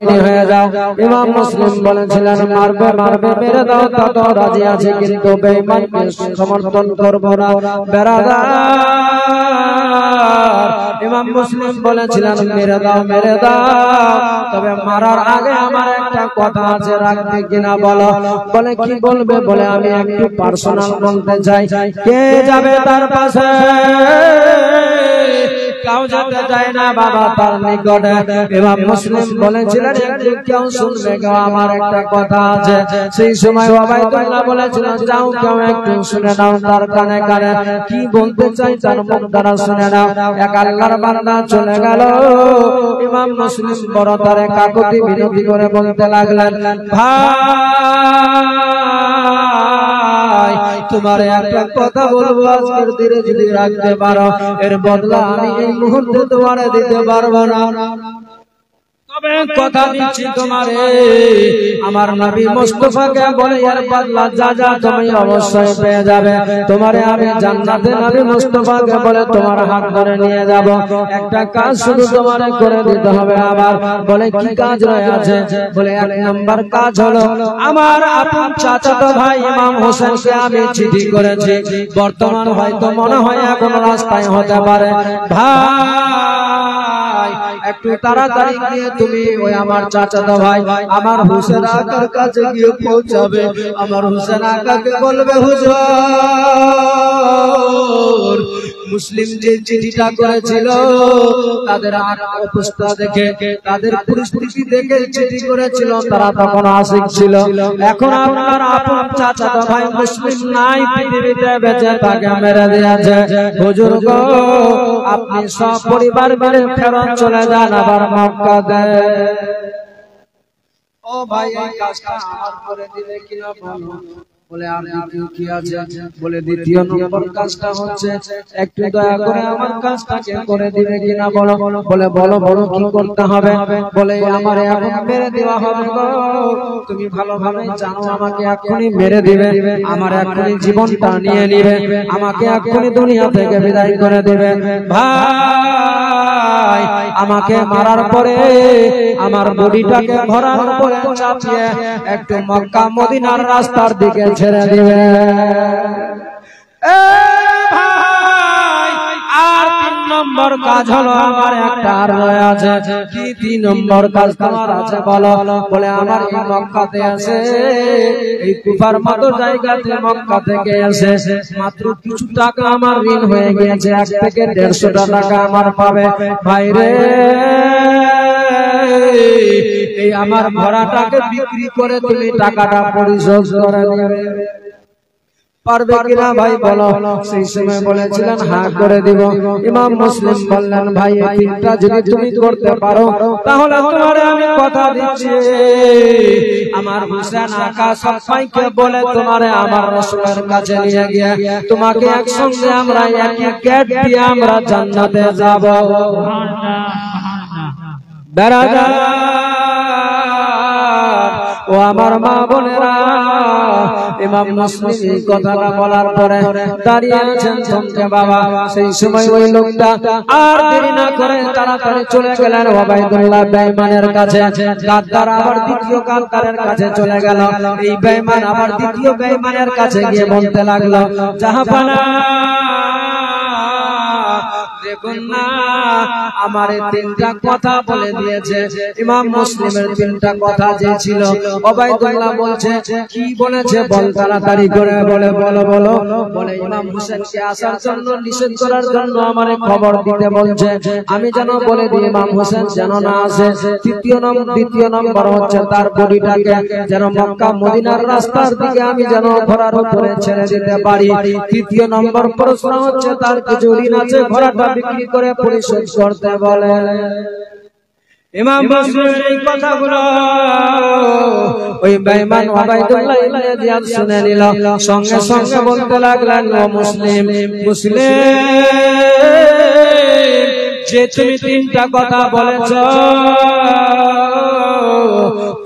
হয়ে যাও। ইমাম মুসলিম বলেছিলেন মারবে মারবে মেরে দাও তত রাজি আছে, কিন্তু বেঈমানকে সমর্থন করব না। বেরাদার, ইমাম মুসলিম বলেছিলেন মেরে দাও মেরে দাও, তবে মারার আগে আমার একটা কথা আছে, রাখবে কিনা বলো। বলে কি বলবে? বলে আমি একটু পার্সোনাল বলতে চাই। কে যাবে তার পাশে? কেউ যেতে চায় না বাবা তার নিকটে। ইমাম মুসলিম বলেছিলেন একটু কেউ শুনবে কেউ, আমার একটা কথা আছে। সেই সময় ওবাইদুল্লাহ বলেছিলেন যাও কেউ একটু শুনে নাও তার কানে কানে কি বলতে চাই তার মুখ দ্বারা শুনে নাও। এক আল্লাহর বান্দা চলে গেল। ইমাম মুসলিম বড় তারে কাকুতি বিনতি করে বলতে লাগলেন, ভাই তোমার একটা কথা বলবো, আজকের দিনে যদি রাখতে পারো এর বদলা আমি এই মুহূর্তে তোমারে দিতে পারবো না। তবে কথা দিচ্ছি তোমারে, আমার নবী মুস্তাফাকে বলে এর বদলা যা যা তুমি অবশ্যই পেয়ে যাবে। তোমারে আমি জান্নাতে নবী মুস্তাফাকে বলে তোমার হাত ধরে নিয়ে যাব। একটা কাজ শুধু তোমারে করে দিতে হবে আমার। বলে কি কাজ রয়েছে? বলে এক নাম্বার কাজ হলো আমার আপন চাচাতো ভাই ইমাম হোসেনকে আমি চিঠি করেছি, বর্তমান হয়তো মনে হয় এখন রাস্তায় হতে পারে। ভাই একটু তাড়াতাড়ি গিয়ে তুমি ওই আমার চাচাতো ভাই আমার হোসেন আকার কাছে গিয়ে পৌঁছাবে। আমার হোসেন আকাকে বলবে, হুজুর মুসলিম যে চিঠিটা করেছিল তাদের অবস্থা দেখে, তাদের পরিস্থিতি দেখে চিঠি করেছিল, তারা তখন আশিক ছিল। এখন আপনার আপন চাচাতো ভাই মুসলিম নাই, পৃথিবীতে বেঁচে তাকে মেরে দিয়েছে। হুজুর গো আপনি সব পরিবার মিলে ফেরত চলে যান আবার মক্কাতে। ও ভাই এই কাজটা আমার করে দিলে কিনা বলো। বলে আর দ্বিতীয় কি আছে? বলে দ্বিতীয় নম্বর কাজটা হচ্ছে একটু দয়া করে আমার কাজটাকে করে দিবে কিনা বলো। বলে বলো বলো কি করতে হবে? বলে আমারে এখন মেরে দেওয়া হবে গো। তুমি ভালোভাবে জানো আমাকে এখনই মেরে দিবে, আমার এখনই জীবনটা নিয়ে নিবে, আমাকে এখনই দুনিয়া থেকে বিদায় করে দিবে। ভাই আমাকে মারার পরে আমার বডিটাকে ঘোড়ার উপরে চাপিয়ে একটু মক্কা মদিনার রাস্তার দিকে ছেড়ে দিবে। আর 3 নম্বর কাজ হলো আমার একটা আর রয়েছে। কি 3 নম্বর কাজ তোমার আছে বলো। বলে আমার এই মক্কাতে আছে, এই কুফার মতো জায়গাতে মক্কা থেকে এসে মাত্র কিছু টাকা আমার ঋণ হয়ে গিয়েছে, 1 থেকে 150 টাকা আমার পাবে। ভাইরে এই আমার ভরাটাকে বিক্রি করে তুমি টাকাটা পরিশোধ করে দেবে, পারবে কিনা ভাই বলো। সেই সময় বলেছিলেন হ্যাঁ করে দিব। ইমাম মুসলিম বললেন ভাই এই 3টা যদি তুমি করতে পারো তাহলে তোমারে আমি কথা দিচ্ছি, আমার হোসেন আকা সবাইকে বলে তোমারে আমার রাসূলের কাছে নিয়ে গিয়ে তোমাকে একসঙ্গে আমরা একই গেট দিয়ে আমরা জান্নাতে যাব। বেরাদার ও আমার মা বোনেরা, ইমাম মুসলিম এই কথাটা বলার পরে দাঁড়িয়ে আছেন থমকে বাবা। সেই সময় ওই লোকটা আর দেরি না করে তাড়াতাড়ি চলে গেলেন ওবাইদুল্লাহ বেঈমানের কাছে। গাদ্দার আবার দ্বিতীয় গাদ্দারের কাছে চলে গেল। এই বেঈমান আবার দ্বিতীয় বেঈমানের কাছে গিয়ে বলতে লাগলো, জাহাপানা দেখুন না আমার 3টা কথা বলে দিয়েছে। ইমাম মুসলিমের 3টা কথা যে ছিল ওবাইদুল্লাহ বলছে কি বলেছে বল তাড়াতাড়ি করে। বলে বলো বলো। বলে ইমাম হোসেনকে আসার জন্য নিষেধ করার জন্য আমারে খবর দিতে বলছে, আমি যেন বলে দিই ইমাম হোসেন যেন না আসে। দ্বিতীয় নম্বর হচ্ছে তার বডিটাকে যেন মক্কা মদিনার রাস্তার দিকে আমি যেন ঘোড়ার উপরে ছেড়ে দিতে পারি। 3 নম্বর প্রশ্ন হচ্ছে তার কিছু ঋণ আছে, ঘোড়াটা বিক্রি করে পরিশোধ করতে বলে। ইমাম মুসলিমের এই কথাগুলো ওই বেঈমান ওবাইদুল্লাহ ইবনে জিয়াদ শুনে নিল। সঙ্গে সঙ্গে বলতে লাগলেন, ও মুসলিম মুসলিম যে তুমি 3টা কথা বলেছ,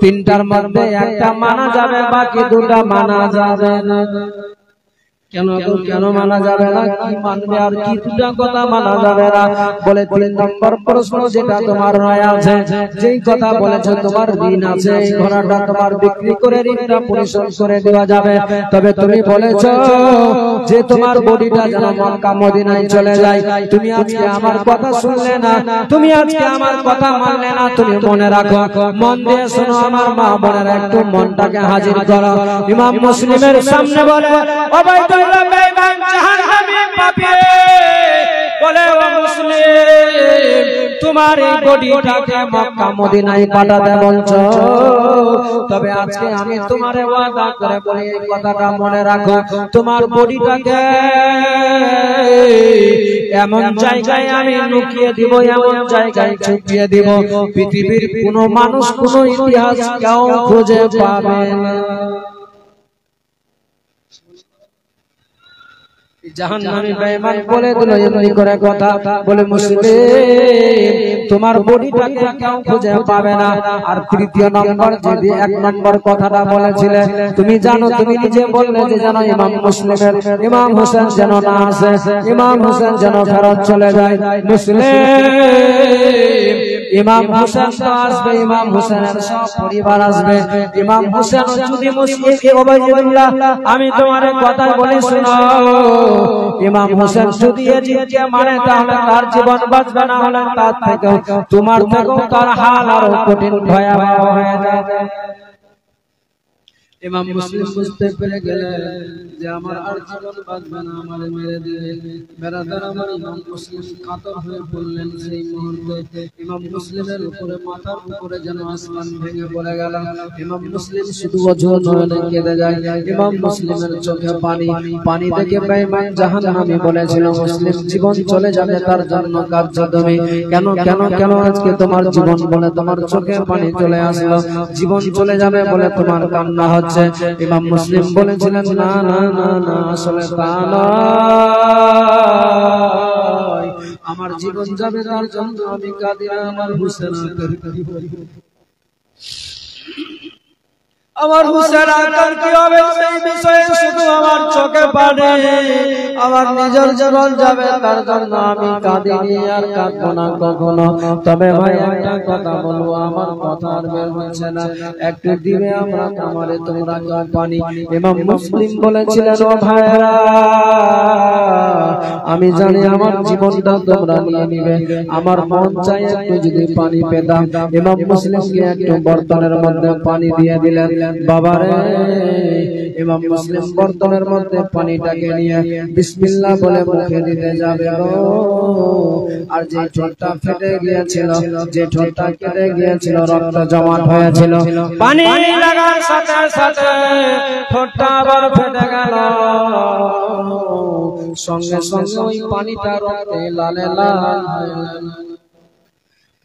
3টার মধ্যে একটা মানা যাবে, বাকি 2টা মানা যাবে না। কেন কেন মানা যাবে না? কি মানবে আর কি দুটা কথা মানা যাবে না? বলে 3 নম্বর প্রশ্ন যেটা তোমার নয় আছে, যেই কথা বলেছো তোমার ঋণ আছে, এই ঘোড়াটা তোমার বিক্রি করে ঋণটা পরিশোধ করে দেওয়া যাবে। তবে তুমি বলেছো যে তোমার বডিটা যেন মক্কা মদিনায় চলে যায়। তুমি আজকে আমার কথা শুনলে না, তুমি আজকে আমার কথা মানলে না। তুমি মনে রাখো, মন দিয়ে শোনো আমার মা বোনেরা, একটু মনটাকে হাজির করো। ইমাম মুসলিমের সামনে বলে ওবাইদুল্লাহ বেঈমান জাহান্নামী পাপী, বলে ও মুসলিম তোমার এই বডিটাকে মক্কা মদিনায় পাঠাতে বলছো, তবে আজকে আমি তোমারে ওয়াদা করে বলি এই কথাটা মনে রাখো, তোমার বডিটাকে এমন জায়গায় আমি লুকিয়ে দিব, এমন জায়গায় ছুপিয়ে দিব, পৃথিবীর কোনো মানুষ কোনো ইতিহাস কেউ খুঁজে পাবে না। জাহান্নামী বেঈমান বলে দিল এমনি করে কথা, বলে মুসলিম তোমার বডিটাকে কেউ খুঁজে পাবে না। আর তৃতীয় নম্বর যদি 1 নম্বর কথাটা বলেছিলে, তুমি জানো, তুমি নিজে বললে যে জানো ইমাম মুসলিমের ইমাম হোসেন যেন না আসে, ইমাম হোসেন যেন ফেরত চলে যায়। মুসলিম ইমাম হোসেন তো আসবে, ইমাম হোসেনের সব পরিবার আসবে। ইমাম হোসেন যদি মুসলিমকে ওবাইদুল্লাহ আমি তোমার কথা বলি শোনো, ইমাম হোসেন যদি এজিকে মানে তাহলে তার জীবন বাঁচবে না, হলে তার থেকেও তোমার থেকেও তার হাল আরো কঠিন ভয়াবহ হয়ে যাবে। ইমাম মুসলিম বুঝতে পেরে গেলেন যে আমার আর জীবন বাঁচবে না, আমার মেরে দিবে। বেরাদার আমার ইমাম মুসলিম কাতর হয়ে পড়লেন। সেই মুহূর্তে ইমাম মুসলিমের উপরে, মাথার উপরে যেন আসমান ভেঙে পড়ে গেল। ইমাম মুসলিম শুধু অঝর নয়নে কেঁদে যায়। ইমাম মুসলিমের চোখে পানি, পানি দেখে বেঈমান জাহান্নামী বলেছিল মুসলিম জীবন চলে যাবে তার জন্য কার্য তুমি কেন কেন কেন আজকে তোমার জীবন বলে তোমার চোখে পানি চলে আসলো, জীবন চলে যাবে বলে তোমার কান্না হচ্ছে। ইমাম মুসলিম বলেছিলেন না না না না, আসলে তা নয়, আমার জীবন যাবে তার জন্য আমি কাঁদি না, আমার হুসেন আমার হুসেন আকার কি হবে সেই বিষয়ে শুধু আমার চোখে পানি, আমার নিজের জীবন যাবে তার জন্য আমি কাঁদিনি আর কাঁদবো না কখনো। তবে ভাই একটা কথা বলবো, আমার কথা আর বের হচ্ছে না, একটু দিবে আমরা আমারে তোমরা কেউ পানি। ইমাম মুসলিম বলেছিলেন ও ভাইরা আমি জানি আমার জীবনটা তোমরা নিয়ে নিবে, আমার মন চাই একটু যদি পানি পেতাম। ইমাম মুসলিমকে একটু বর্তনের মধ্যে পানি দিয়ে দিলেন। বাবারে ইমাম মুসলিম বর্তনের মধ্যে পানিটাকে নিয়ে বিসমিল্লাহ বলে মুখে দিতে যাবে গো, আর যে ঠোঁটটা ফেটে গিয়েছিল, যে ঠোঁটটা কেটে গিয়েছিল, রক্ত জমাট হয়েছিল, পানি লাগার সাথে সাথে ঠোঁটটা আবার ফেটে গেল। সঙ্গে সঙ্গে ওই পানিটা রক্তে লালে লাল হয়ে গেল।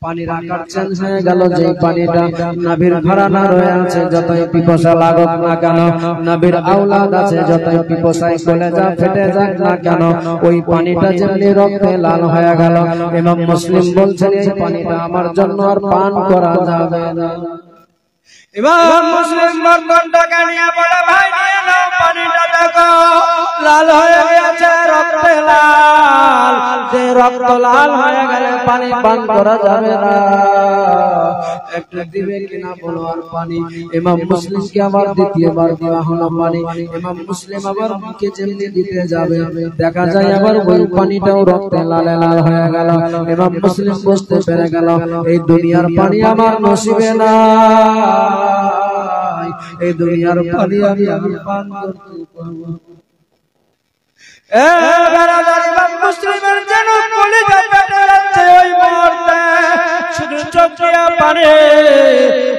পানির আকার চেঞ্জ হয়ে গেল। যে পানিটা নাভির ঘরানা রয়ে আছে, যতই পিপাসা লাগুক না কেন, নাভির আওলাদ আছে, যতই পিপাসায় কলেজা ফেটে যাক না কেন, ওই পানিটা যেমনি রক্তে লাল হয়ে গেল। ইমাম মুসলিম বলছেন এই পানিটা আমার জন্য আর পান করা যাবে না। ইমাম মুসলিম বর্তনটাকে নিয়ে বলে ভাই নিয়ে নাও পানিটা, দেখো লাল হয়ে গেছে, রক্তে লাল। যে রক্ত লাল হয়ে গেলে পানি পান করা যাবে না, একটু দিবে কিনা বলো আর পানি। ইমাম মুসলিমকে আবার দ্বিতীয়বার দেওয়া হলো পানি। ইমাম মুসলিম আবার মুখে যেমনি দিতে যাবে, দেখা যায় আবার ওই পানিটাও রক্তে লালে লাল হয়ে গেল। ইমাম মুসলিম বুঝতে পেরে গেল এই দুনিয়ার পানি আমার নসিবে না, এই দুনিয়ার পানি আমি পান করতে পারবো। ইমাম মুসলিমের যেন কলিজা ফেটে যাচ্ছে ওই মুহূর্তে, শুধু চোখ দিয়ে পানি।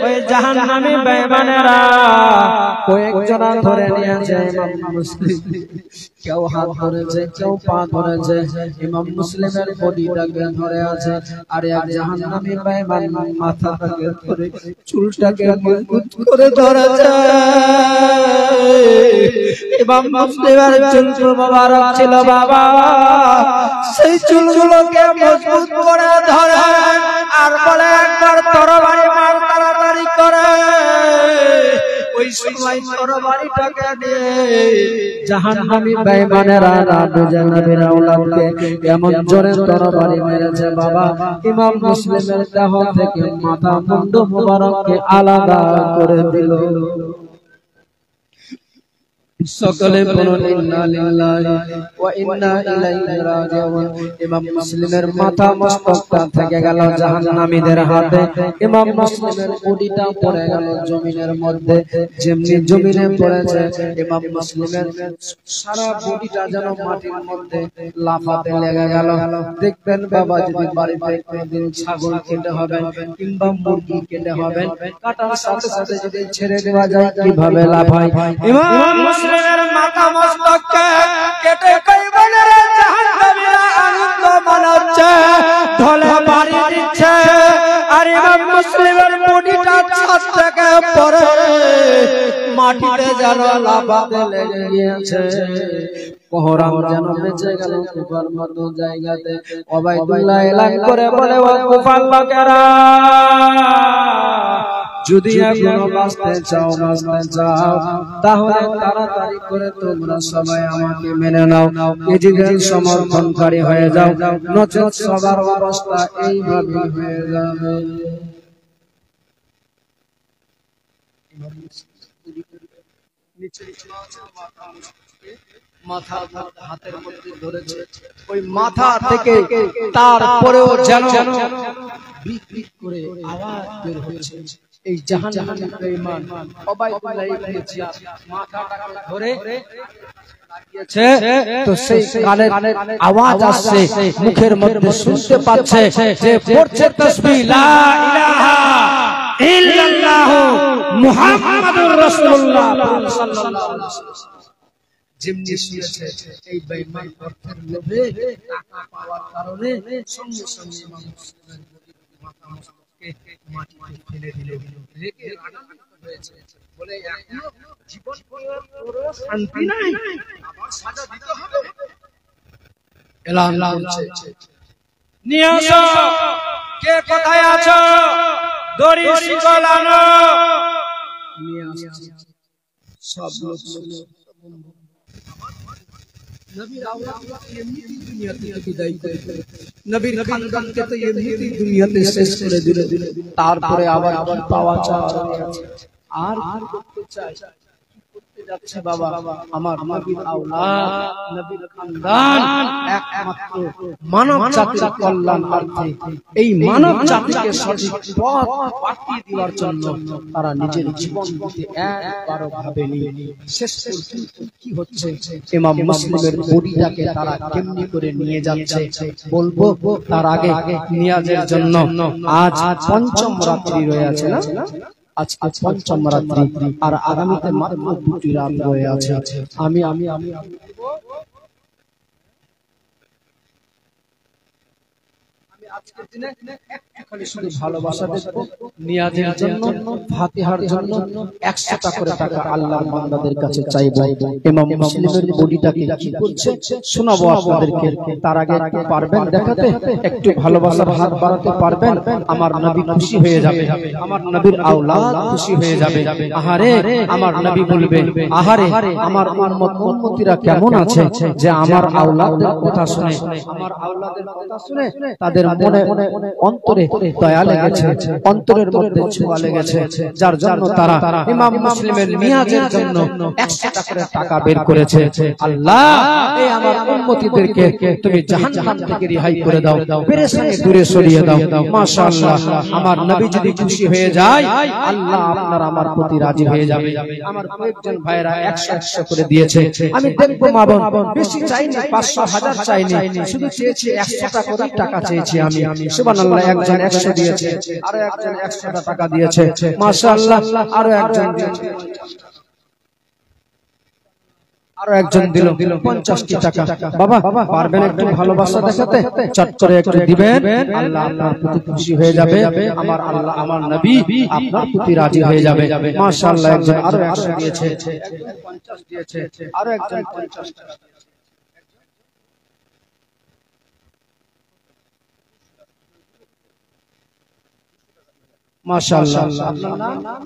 ওই জাহান্নামী বেঈমানেরা কয়েকজনা ধরে নিয়েছে ইমাম মুসলিম, কেউ হাত ধরেছে, কেউ পা ধরেছে, ইমাম মুসলিমের বডিটাকে ধরে আছে। আর এক জাহান্নামী বেঈমান মাথাটাকে ধরে চুলটাকে মজবুত করে ধরেছে। ইমাম মুসলিমের চুল মোবারক ছিল বাবা, সেই চুলগুলোকে মজবুত করে ধরে আর বলে একবার তরবারি মার, তাড়াতাড়ি করে। ওই সময় তরবারিটাকে নিয়ে জাহান্নামী বেঈমানেরা না বুঝে নবীর আওলাদকে এমন জোরে তরবারি মেরেছে বাবা, ইমাম মুসলিমের দেহ থেকে মাথা মুন্ড মুবারককে আলাদা করে দিল। সকলে বলুন ইন্না লিল্লাহি ওয়া ইন্না ইলাইহি রাজিউন। ইমাম মুসলিমের মাথা মস্তকটা থেকে গেল জাহান্নামীদের হাতে, ইমাম মুসলিমের বডিটা পড়ে গেল জমিনের মধ্যে। যেমনি জমিনে পড়েছে ইমাম মুসলিমের সারা বডিটা যেন মাটির মধ্যে লাফাতে লেগে গেল। দেখবেন বাবা, যদি বাড়িতে কোনদিন ছাগল কেটে হবে কিংবা মুরগি কেটে হবে, কাটার সাথে সাথে যদি ছেড়ে দেওয়া যায় কিভাবে লাফায়। ইমাম মুসলিমের মাথা মস্তককে কেটে কয়বারের জাহান্নামীরা আনন্দ মানাচ্ছে, ঢলে বাড়ি দিচ্ছে, আর ইমাম মুসলিমের বডিটা ছাদ থেকে পড়ে মাটিতে যেন লাফাতে লেগে গিয়েছে। কোহরাম যেন বেঁচে গেল কুফার মতো জায়গাতে। ওবাইদুল্লাহ এলান করে বলে, ও কুফার লোকেরা, যদি এখনো বাঁচতে চাও তাহলে তাড়াতাড়ি করে তোমরা সবাই আমাকে মেনে নাও, নিজেদের সমর্থনকারী হয়ে যাও, নচেৎ সবার অবস্থা এইভাবে হয়ে যাবে। মাথা হাতের মধ্যে ধরেছে, ওই মাথা থেকে তারপরেও যেন বিকৃত করে আওয়াজ বের হচ্ছে। এই জাহান্নামী বেঈমান ওবাইদুল্লাহ ইবনে জিয়াদ মাথাটাকে ধরে লাগিয়েছে, তো সেই কানের আওয়াজ আসছে, মুখের মধ্যে শুনতে পাচ্ছে যে পড়ছে তাসবিহ লা ইলাহা ইল্লাল্লাহ মুহাম্মাদুর রাসূলুল্লাহ সাল্লাল্লাহু আলাইহি ওয়াসাল্লাম। যেমনি শুনেছে এই বেঈমান অর্থের লোভে টাকা পাওয়ার কারণে সঙ্গে সঙ্গে ইমাম মুসলিমের মাথা মস্তককে মাটিতে ফেলে দিল। রেগে রাগান্বিত হয়েছে, বলে এখনো জীবন পুরো শান্তি নাই, আবার সাজা দিতে হবে। এলান করছে, নিয়ে আসো, কে কোথায় আছো, দড়ি শিকল আনো। নিয়ে আসছে, সব লোক নবীর আওলাদকে এমনিতেই দুনিয়া থেকে বিদায় করে দিল, নবীর খানদানকে তো এমনিতেই দুনিয়াতে শেষ করে দিল। তারপরে আবার পাওয়া চায় আর করতে চায়, কি করতে যাচ্ছে বাবা? আমার নবীর আওলাদ, নবীর খানদান একমাত্র মানব জাতির কল্যাণার্থে, এই মানব জাতিকে সঠিক পথ পাঠিয়ে দেওয়ার জন্য তারা নিজের জীবন দিতে একবারও ভাবেনি। শেষ পর্যন্ত কি হচ্ছে, ইমাম মুসলিমের বডিটাকে তারা কেমনি করে নিয়ে যাচ্ছে বলবো। তার আগে নিয়াজের জন্য আজ পঞ্চম রাত্রি রয়েছে না, আজকে পঞ্চম রাত্রি, আর আগামীতে মাত্র 2টি রাত রয়ে আছে। আমি আজকের দিনে একটুখানি শুধু ভালোবাসা দেখব, নিয়াজের জন্য, ফাতিহার জন্য 100টা করে টাকা আল্লাহর বান্দাদের কাছে চাইব। ইমাম মুসলিমের বডিটাকে কি করছে শোনাবো আপনাদেরকে। তার আগে পারবেন দেখাতে, একটু ভালোবাসার হাত বাড়াতে পারবেন? আমার নবী খুশি হয়ে যাবে, আমার নবীর আওলাদ খুশি হয়ে যাবে। আহারে আমার নবী বলবে, আহারে আমার উম্মতিরা কেমন আছে যে আমার আওলাদের কথা শুনে, আমার আওলাদের কথা শুনে তাদের মনে অন্তরে দয়া লেগেছে, অন্তরের মধ্যে ছোঁয়া লেগেছে, যার জন্য তারা ইমাম মুসলিমের নিয়াজের জন্য 100টা করে টাকা বের করেছে। আল্লাহ, এই আমার উম্মতিদেরকে তুমি জাহান্নাম থেকে রেহাই করে দাও, পেরেশানি দূরে সরিয়ে দাও। মাশাআল্লাহ, আমার নবী যদি খুশি হয়ে যায়, আল্লাহ আপনার আমার প্রতি রাজি হয়ে যাবে। আমার কয়েকজন ভাইরা 100 করে দিয়েছে। আমি দেখবো মা বোন, বেশি চাইনি, 500 1000 চাইনি, শুধু চেয়েছি 100টা করে টাকা চেয়েছি আমি। সুবহানাল্লাহ, একজন 100 দিয়েছে, আরো একজন 100টা টাকা দিয়েছে। মাশাআল্লাহ, আরো একজন দিয়েছে, আরো একজন দিল 50টি টাকা। বাবা পারবেন একটু ভালোবাসা দেখাতে? চট করে একটু দিবেন, আল্লাহ আপনার প্রতি খুশি হয়ে যাবে, আমার আল্লাহ আমার নবী আপনার প্রতি রাজি হয়ে যাবে। মাশাআল্লাহ, একজন আরো 100 দিয়েছে, একজন 50 দিয়েছে, আরো একজন 50 টাকা। মাশাআল্লাহ, আপনার নাম?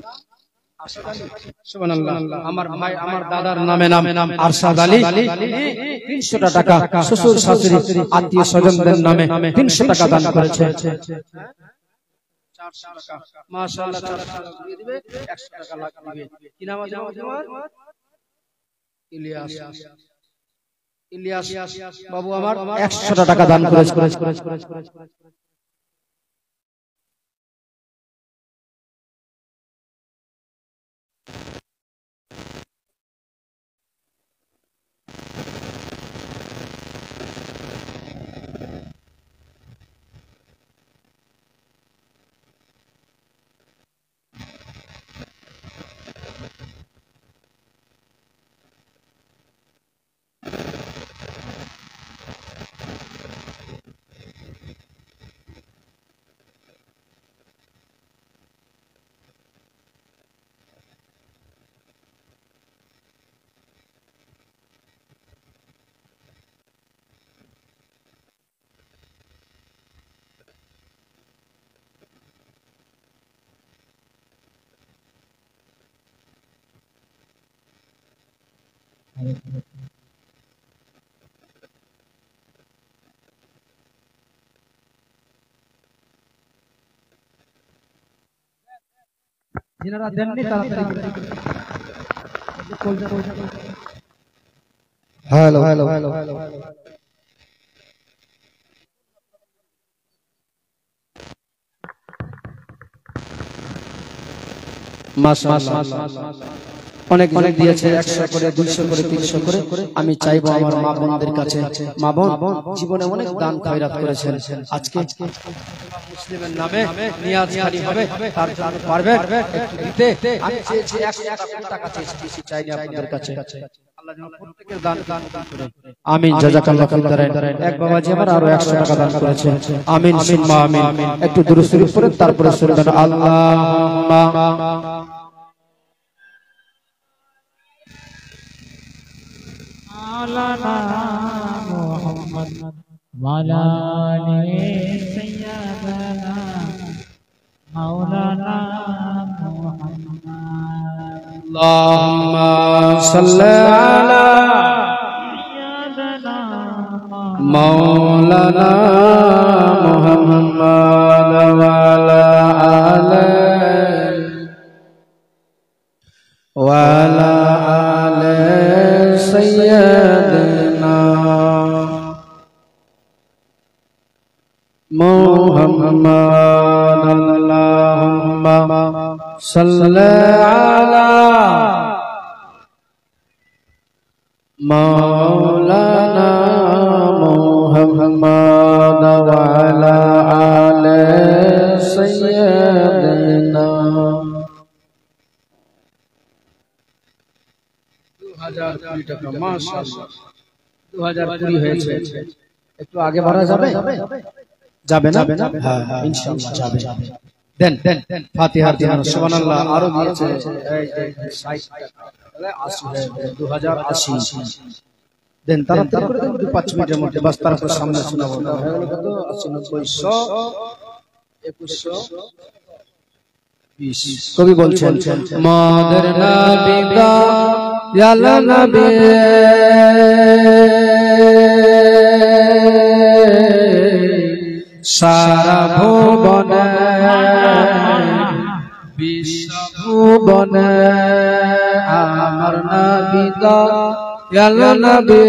সুবহানাল্লাহ। আমার ভাই আমার দাদার নামে নাম আরশাদ আলী 300 টাকা শ্বশুর শাশুড়ি আত্মীয় স্বজনদের নামে 300 টাকা দান করেছে। 400 টাকা মাশাআল্লাহ 400 টাকা দিয়ে দিবে 100 টাকা লাগবে। কি নাম আছে তোমার? ইলিয়াস বাবু আমার 100 টাকা দান করেছে। जिनारा देनনি তাড়াতাড়ি हेलो माशाআল্লাহ অনেক দিয়েছে 100 করে 200 করে 300 করে। আমি চাইবো আমার মা বোনদের কাছে, মা বোন জীবনে অনেক দান খয়রাত করেছেন, আজকে মুসলিমের নামে নিয়াজ খালি হবে তার জন্য পারবেন একটু দিতে। আমি চেয়েছি 100 টাকা চেয়েছি, চাইনি আপনাদের কাছে। আল্লাহ যেন প্রত্যেকের দান করে। আমিন জাযাকাল্লাহু খাইরান। এক বাবাজি আমার আরো 100 টাকা দান করেছে। আমিন সুম্মা আমিন। একটু দুরূদ শরীফ পড়েন তারপরে শুনবেন। আল্লাহুম্মা مولانا محمد وعلى آل سيدنا مولانا محمد اللهم صل على سيدنا مولانا محمد وعلى آل سيدنا محمد اللهم صل على مولانا محمد وعلى آل سيدنا 2020 টাকা মাশাআল্লাহ 2020 হয়েছে। একটু আগে বাড়া যাবে না? হ্যাঁ ইনশাআল্লাহ যাবে। দেন ফাতিহার দিন সুবহানাল্লাহ। আরো দিয়েছে এই 60 টাকা তাহলে 80 হয়ে গেল 2080। দেন তাড়াতাড়ি করে দেন 2-5 মিনিটের মধ্যে, বাস তারপর সামনে শোনাবো। হয়ে গেল কত? 80 90 100 2120। কবি বলছেন মাদের নবী দা ইয়া নবী সারা ভুবনে বিশ্ব ভুবনে আমার নবী দা ইয়া নবী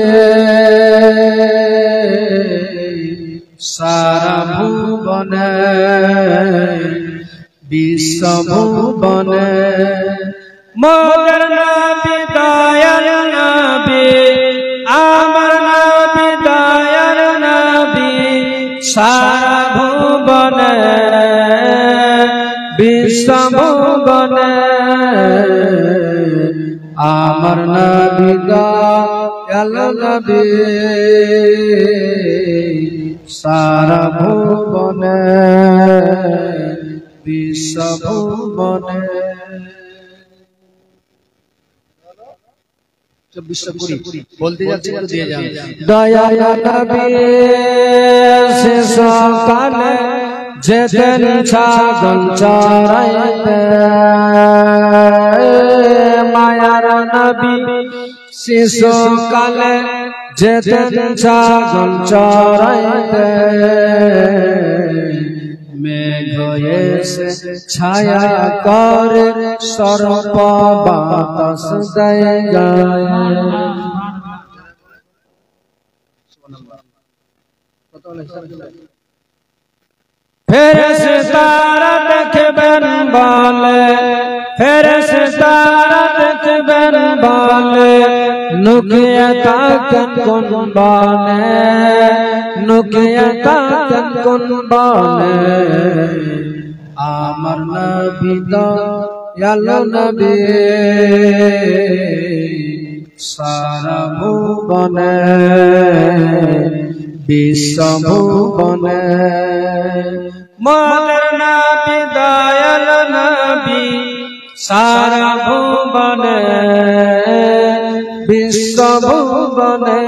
সারা ভুবনে বিশ্ব ভুবনে মোদের নবী দয়াল নবী আমার নবী দয়াল নবী সারা ভুবনে বিশ্ব ভুবনে আমার নবী দয়াল নবী সারা ভুবনে বিশ্ব ভুবনে 24 করি বলতে যাচ্ছি একটু দিয়ে যান। দয়া নবী শেষ কালে যেতেন ছাগল চরাইতে শিশুকালে যেতেন ছাগল চড়াইতে, মেঘ এসে ছায়া করে সর্প বাতাস দেয় গায়ে। ফেরেশতারা দেখবেন বলে, ফেরেশতারা দেখবেন বলে, নুকিয়ে থাকেন কোন বনে, নুকিয়ে থাকেন কোন বনে। আমার নবী দয়াল নবী সারা ভুবনে, বিশ্ব ভুবনে। মোদের নবী দয়াল নবী সারা ভুবনে, বিশ্ব ভুবনে।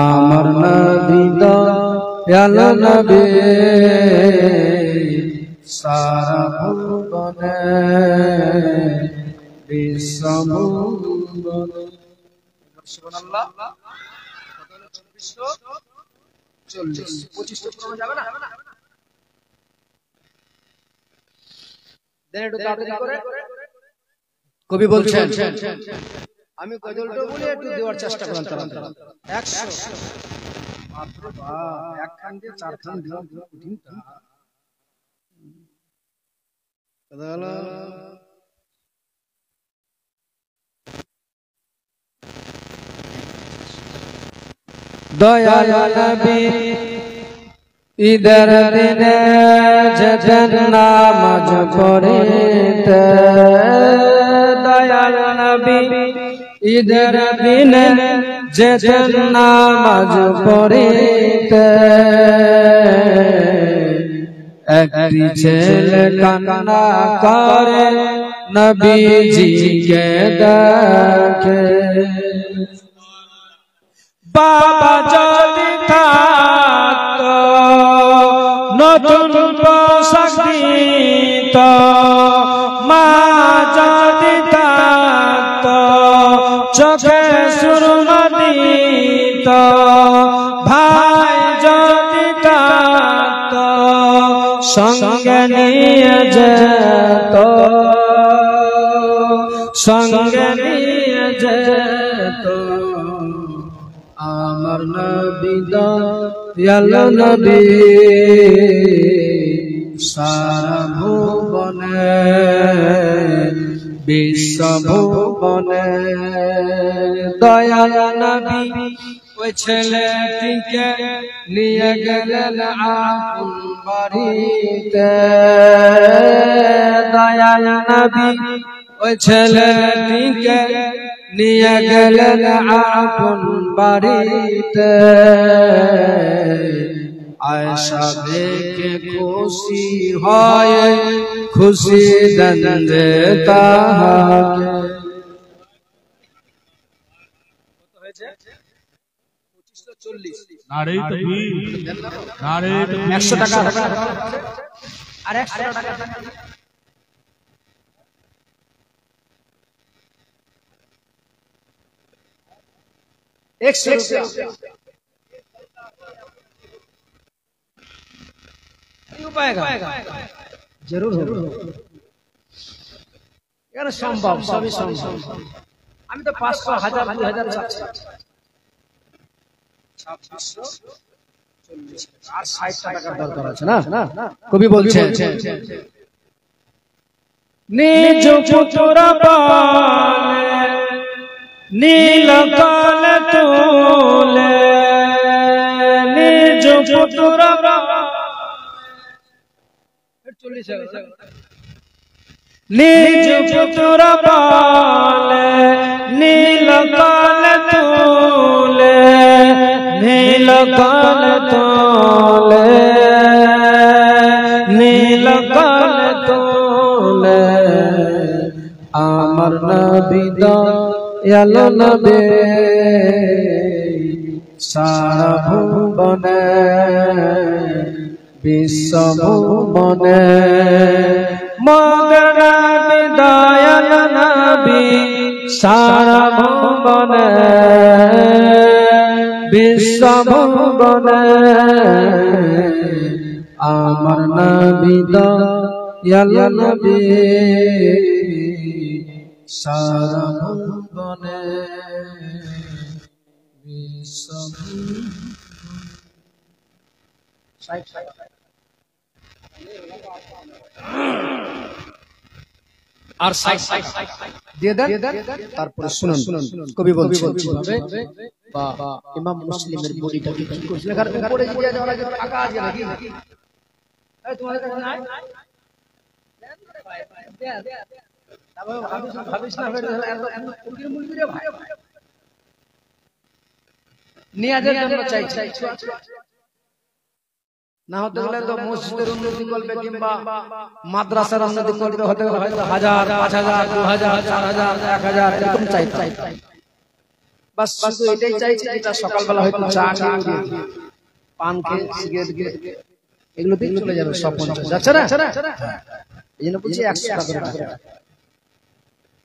আমার নবী দয়াল নবী সারা ভুবনে, বিশ্ব ভুবনে। সুবহানাল্লাহ। 25 পুরো যাবে না? দেন একটু তাড়াতাড়ি করে। কবি বলছেন, আমি গজলটা বলে একটু দেওয়ার চেষ্টা করলাম তাড়াতাড়ি। 100 মাত্র এক খান দিয়ে 4 খান দিলাম, কঠিন তা। কথা হলো দয়াল নবী ঈদের দিনে যেতেন নামাজ পড়িতে, দয়াল নবী ঈদের দিনে যেতেন নামাজ পড়িতে। একটি ছেলে কান্না করে নবীজিকে দেখে, বাবা যদি থাকতো নতুন পোশাক দিত, মা যদি থাকতো চোখে সুরমা দিত, ভাই যদি থাকতো সঙ্গে নিয়ে যেত, সঙ্গে নিয়ে যেত। আমার নবী দয়াল নবী সারা ভুবনে, বিশ্ব ভুবনে। দয়াল নবী ওই ছেলেটিকে নিয়ে গেলেন আপন বাড়িতে, দয়াল নবী ওই ছেলেটিকে নিয়ে গেলেন আপন বাড়িতে। আয়েশা দেখে খুশি হয়, খুশি দেন তাহাকে। নারে তাকবীর, নারে তাকবীর। 100 টাকা আর 100 টাকা। जरूर होगा यार, संभव सभी संभव। আমি তো 500 1000 2000 চাচ্ছি। 2640 আর 60 টাকা দরকার আছে না? কবি বলছেন, নিজ পুত্র বলে নীল কালে তোলে, নিজ পুত্র নিজ পুত্র বলে নীল কালে তোলে, নীল কালে তোলে, নীল কালে তোলে। আমার নবী দয়াল নবী সারা ভুবনে, বিশ্ব ভুবনে। মোদের নবী দয়াল নবী সারা ভুবনে বিশ্ব ভুবনে আমার নবী দয়াল নবী সারা ভুবনে বিশ্ব আর দিয়ে দেন তারপরে শুনুন কবি বলছেন বা ইমাম মুসলিমের বডিটাকে কি করছে লেখার উপরে দিয়ে যাওয়ার আগে টাকা আছে নাকি এই তোমাদের কাছে নাই দেন রে ভাই দেন তবে ভাবিস না এত কুকির মুলবি রে ভাই নিয়াজের জন্য চাই না হতে গেলে তো মসজিদের উন্নতি করবে কিংবা মাদ্রাসার উন্নতি করবে হতে গেলে হয়তো 1000 5000 2000 4000 1000 এরকম চাই বাস শুধু এটাই চাইছি যেটা সকালবেলা হয়তো চা খেয়ে পান খেয়ে সিগারেট খেয়ে এগুলোতেই চলে যাবে সব 50 যাচ্ছে না এইজন্য বলছি 100 টাকা করে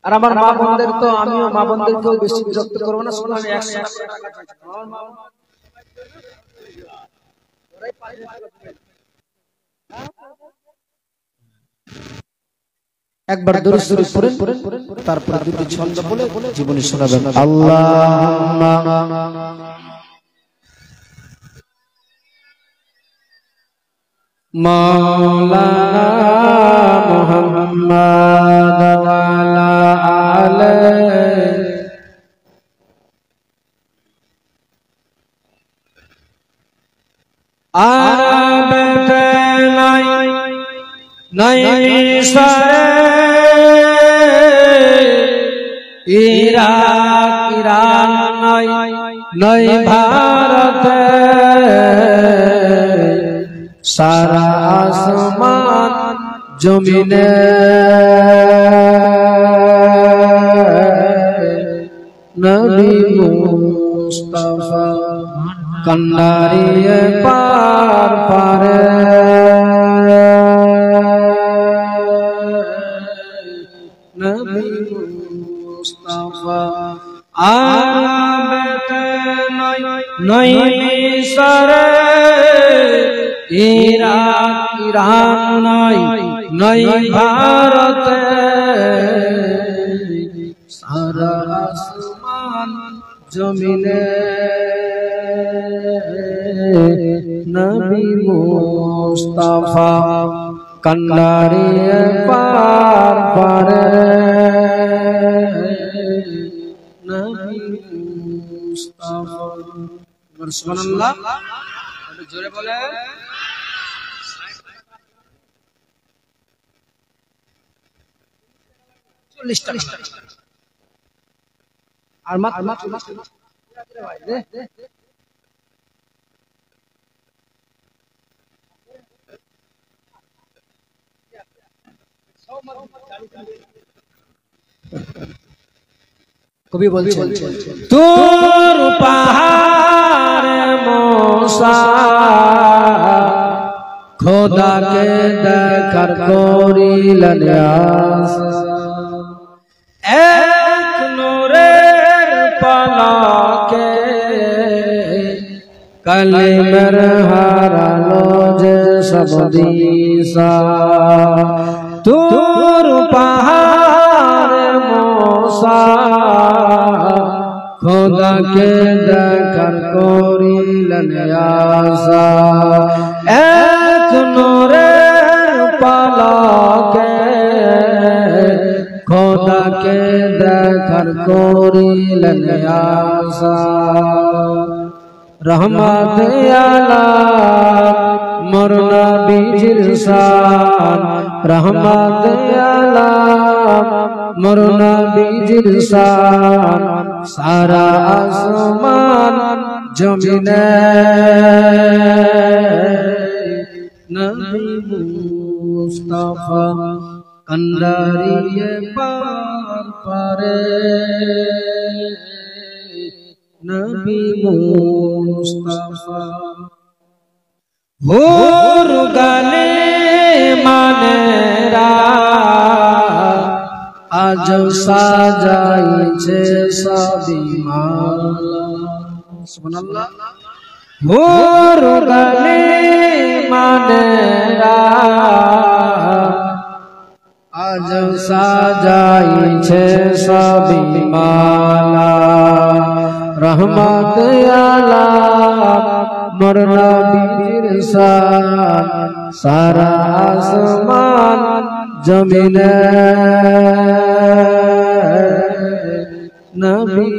আর আমার মা বোনদের তো আমিও মা বোনদেরকেও বেশি বিরক্ত করব না শুধু আমি 100 টাকা চাইছি আমার মা একবার দরুদ শরীফ পড়েন তারপর দুটি ছন্দ বলে জীবনী শোনাবেন আল্লাহুম্মা মাওলানা মুহাম্মদ ওয়া আলা আলিহি আরবে নাই মিশরে ইরান নাই ভারতে সারা আসমান জমিনে নবী মুস্তাফা কন্ডারিয়ে পার পারে নবী মুস্তাফা আরবে নাই মিশরে ইরান নাই ভারতে সারা আসমান জমিনে নবী মুস্তাফা কন্ডারিয়ে পার পারে নবী মুস্তাফা সুবহানাল্লাহ জোরে বলে আর কবি বলছেন তোর পাহাড় মোসা খোদাকে দেখার করিলেন আশা এক নূরের পালকে কালিমার হারালো যে সব দিশা তোর পাহাড় মোসা খোদাকে দেখার করিলেন আশা এক নূরের পালকে খোদাকে দেখার করিলেন আশা রহমত আলাম মোর নবীর শান রহমত আলাম মোর নবীর শান সারা আসমান জমিনে নবী মুস্তাফা কন্ডারিয়ে পার পারে নবী মুস্তাফা হুর গানে মানেরা আজ সাজাইছে সবই মালা। সুবহানাল্লাহ। হুর গালি মানেরা আজ সাজাইছে সবই মালা। রহমত আলাম মোর নবীর শান, সারা আসমান জমিনে নবী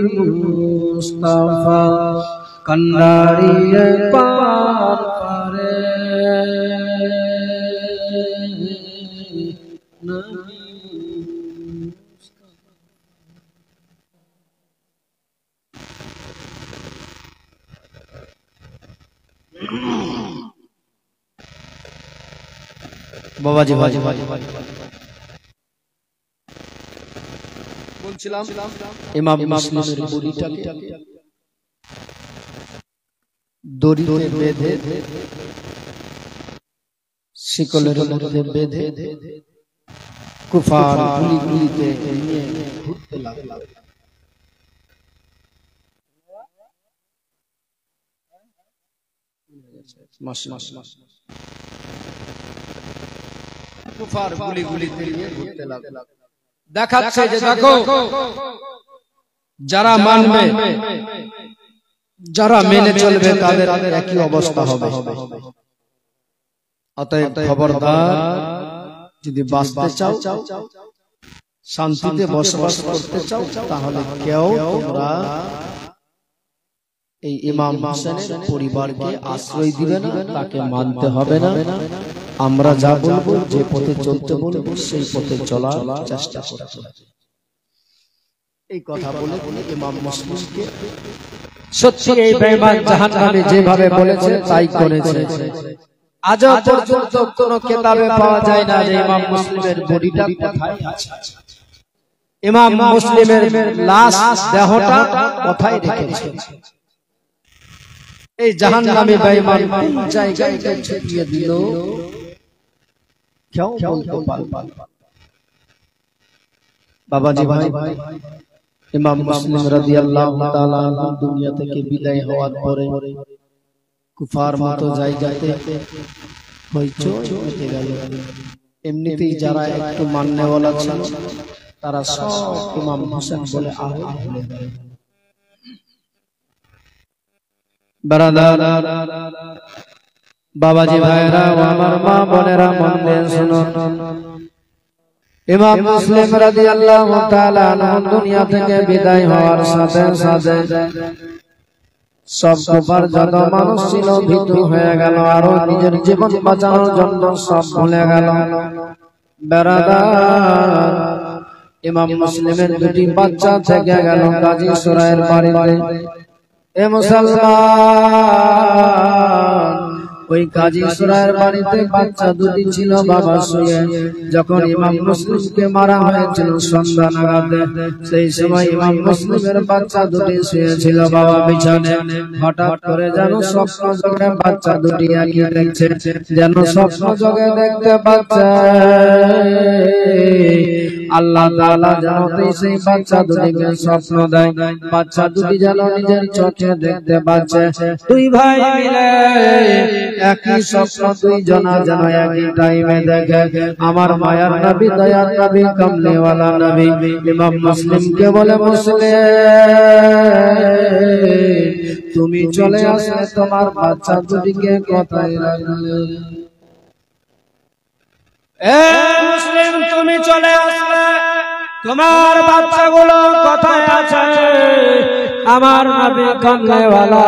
মুস্তাফা কন্ডারিয়ে পার পারে। বাবাজি বলছিলাম ইমাম মুসলিমের বুড়িটাকে দড়িতে বেঁধে শিকলের মধ্যে বেঁধে কুফার গুলিগুলিতে নিয়ে ঘুরতে লাগলো। কুফার গুলিগুলিতে নিয়ে ঘুরতে লাগলো। দেখাচ্ছে যে দেখো যারা মানবে, যারা মেনে চলবে তাদের একই অবস্থা হবে। অতএব খবরদার, যদি বাঁচতে চাও, শান্তিতে বসবাস করতে চাও, তাহলে কেউ তোমরা এই ইমাম হোসেনের পরিবারকে আশ্রয় দিবে না, তাকে মানতে হবে না। আমরা যা বলবো, যে পথে চলতে বলবো, সেই পথে চলার চেষ্টা করতে হবে। এই কথা বলে ইমাম মুসলিমকে সত্যি এই বেঈমান জাহান্নামে যেভাবে বলেছে তাই করেছে। আজ পর্যন্ত কোন কিতাবে পাওয়া যায় না যে ইমাম মুসলিমের বডিটা কোথায় আছে, ইমাম মুসলিমের লাশ দেহটা কোথায় রেখেছে। এই জাহান্নামে বেঈমান কোন জায়গায় ছড়িয়ে দিল কেউ বলতে পারবে না। বাবাজি ভাই, ইমাম মুসলিম রাদিয়াল্লাহু তাআলা আনহু দুনিয়া থেকে বিদায় হওয়ার পরে কুফার মতো জায়গাতে হইচই হতে গেল। এমনিতেই যারা একটু মান্যওয়ালা ছিল তারা সব ইমাম হোসেন বলে আহ্বান করে গেল। বারাদার বাবাজি ভাইরা, আমার মা বোনেরা, মন দিয়ে শুনুন। ইমাম মুসলিম রাদিয়াল্লাহু তাআলা আনহু দুনিয়া থেকে বিদায় হওয়ার সাথে সাথে সব কুফার যত মানুষ ছিল ভীতু হয়ে গেল, আরো নিজের জীবন বাঁচানোর জন্য সব ভুলে গেল। বেরাদার, ইমাম মুসলিমের দুটি বাচ্চা থেকে গেল গাজী সুরাইয়ের বাড়িতে। এ মুসলমান, ওই কাজী সুরাইয়ের বাড়িতে বাচ্চা দুটি ছিল বাবা শুয়ে। যখন ইমাম মুসলিমকে মারা হয়েছিল সন্ধ্যা নাগাদে, সেই সময় ইমাম মুসলিমের বাচ্চা দুটি শুয়েছিল বাবা বিছানে। হঠাৎ করে যেন স্বপ্ন জগে বাচ্চা দুটি একই দেখছে, যেন স্বপ্ন জগে দেখতে পাচ্ছে। আল্লাহ তাআলা যেন সেই বাচ্চা দুটিকে স্বপ্ন দেয়, বাচ্চা দুটি যেন নিজের চোখে দেখতে পাচ্ছে। দুই ভাই মিলে একই স্বপ্ন দুই জনা যেন একই টাইমে দেখে। আমার মায়ার নবী, দয়ার নবী, কমলিওয়ালা নবী ইমাম মুসলিমকে বলে, মুসলিম তুমি চলে আসলে তোমার বাচ্চা দুটিকে কোথায় রাখলে? এ মুসলিম, তুমি চলে আসলে তোমার বাচ্চাগুলো কোথায় আছে? আমার নবী কমলিওয়ালা,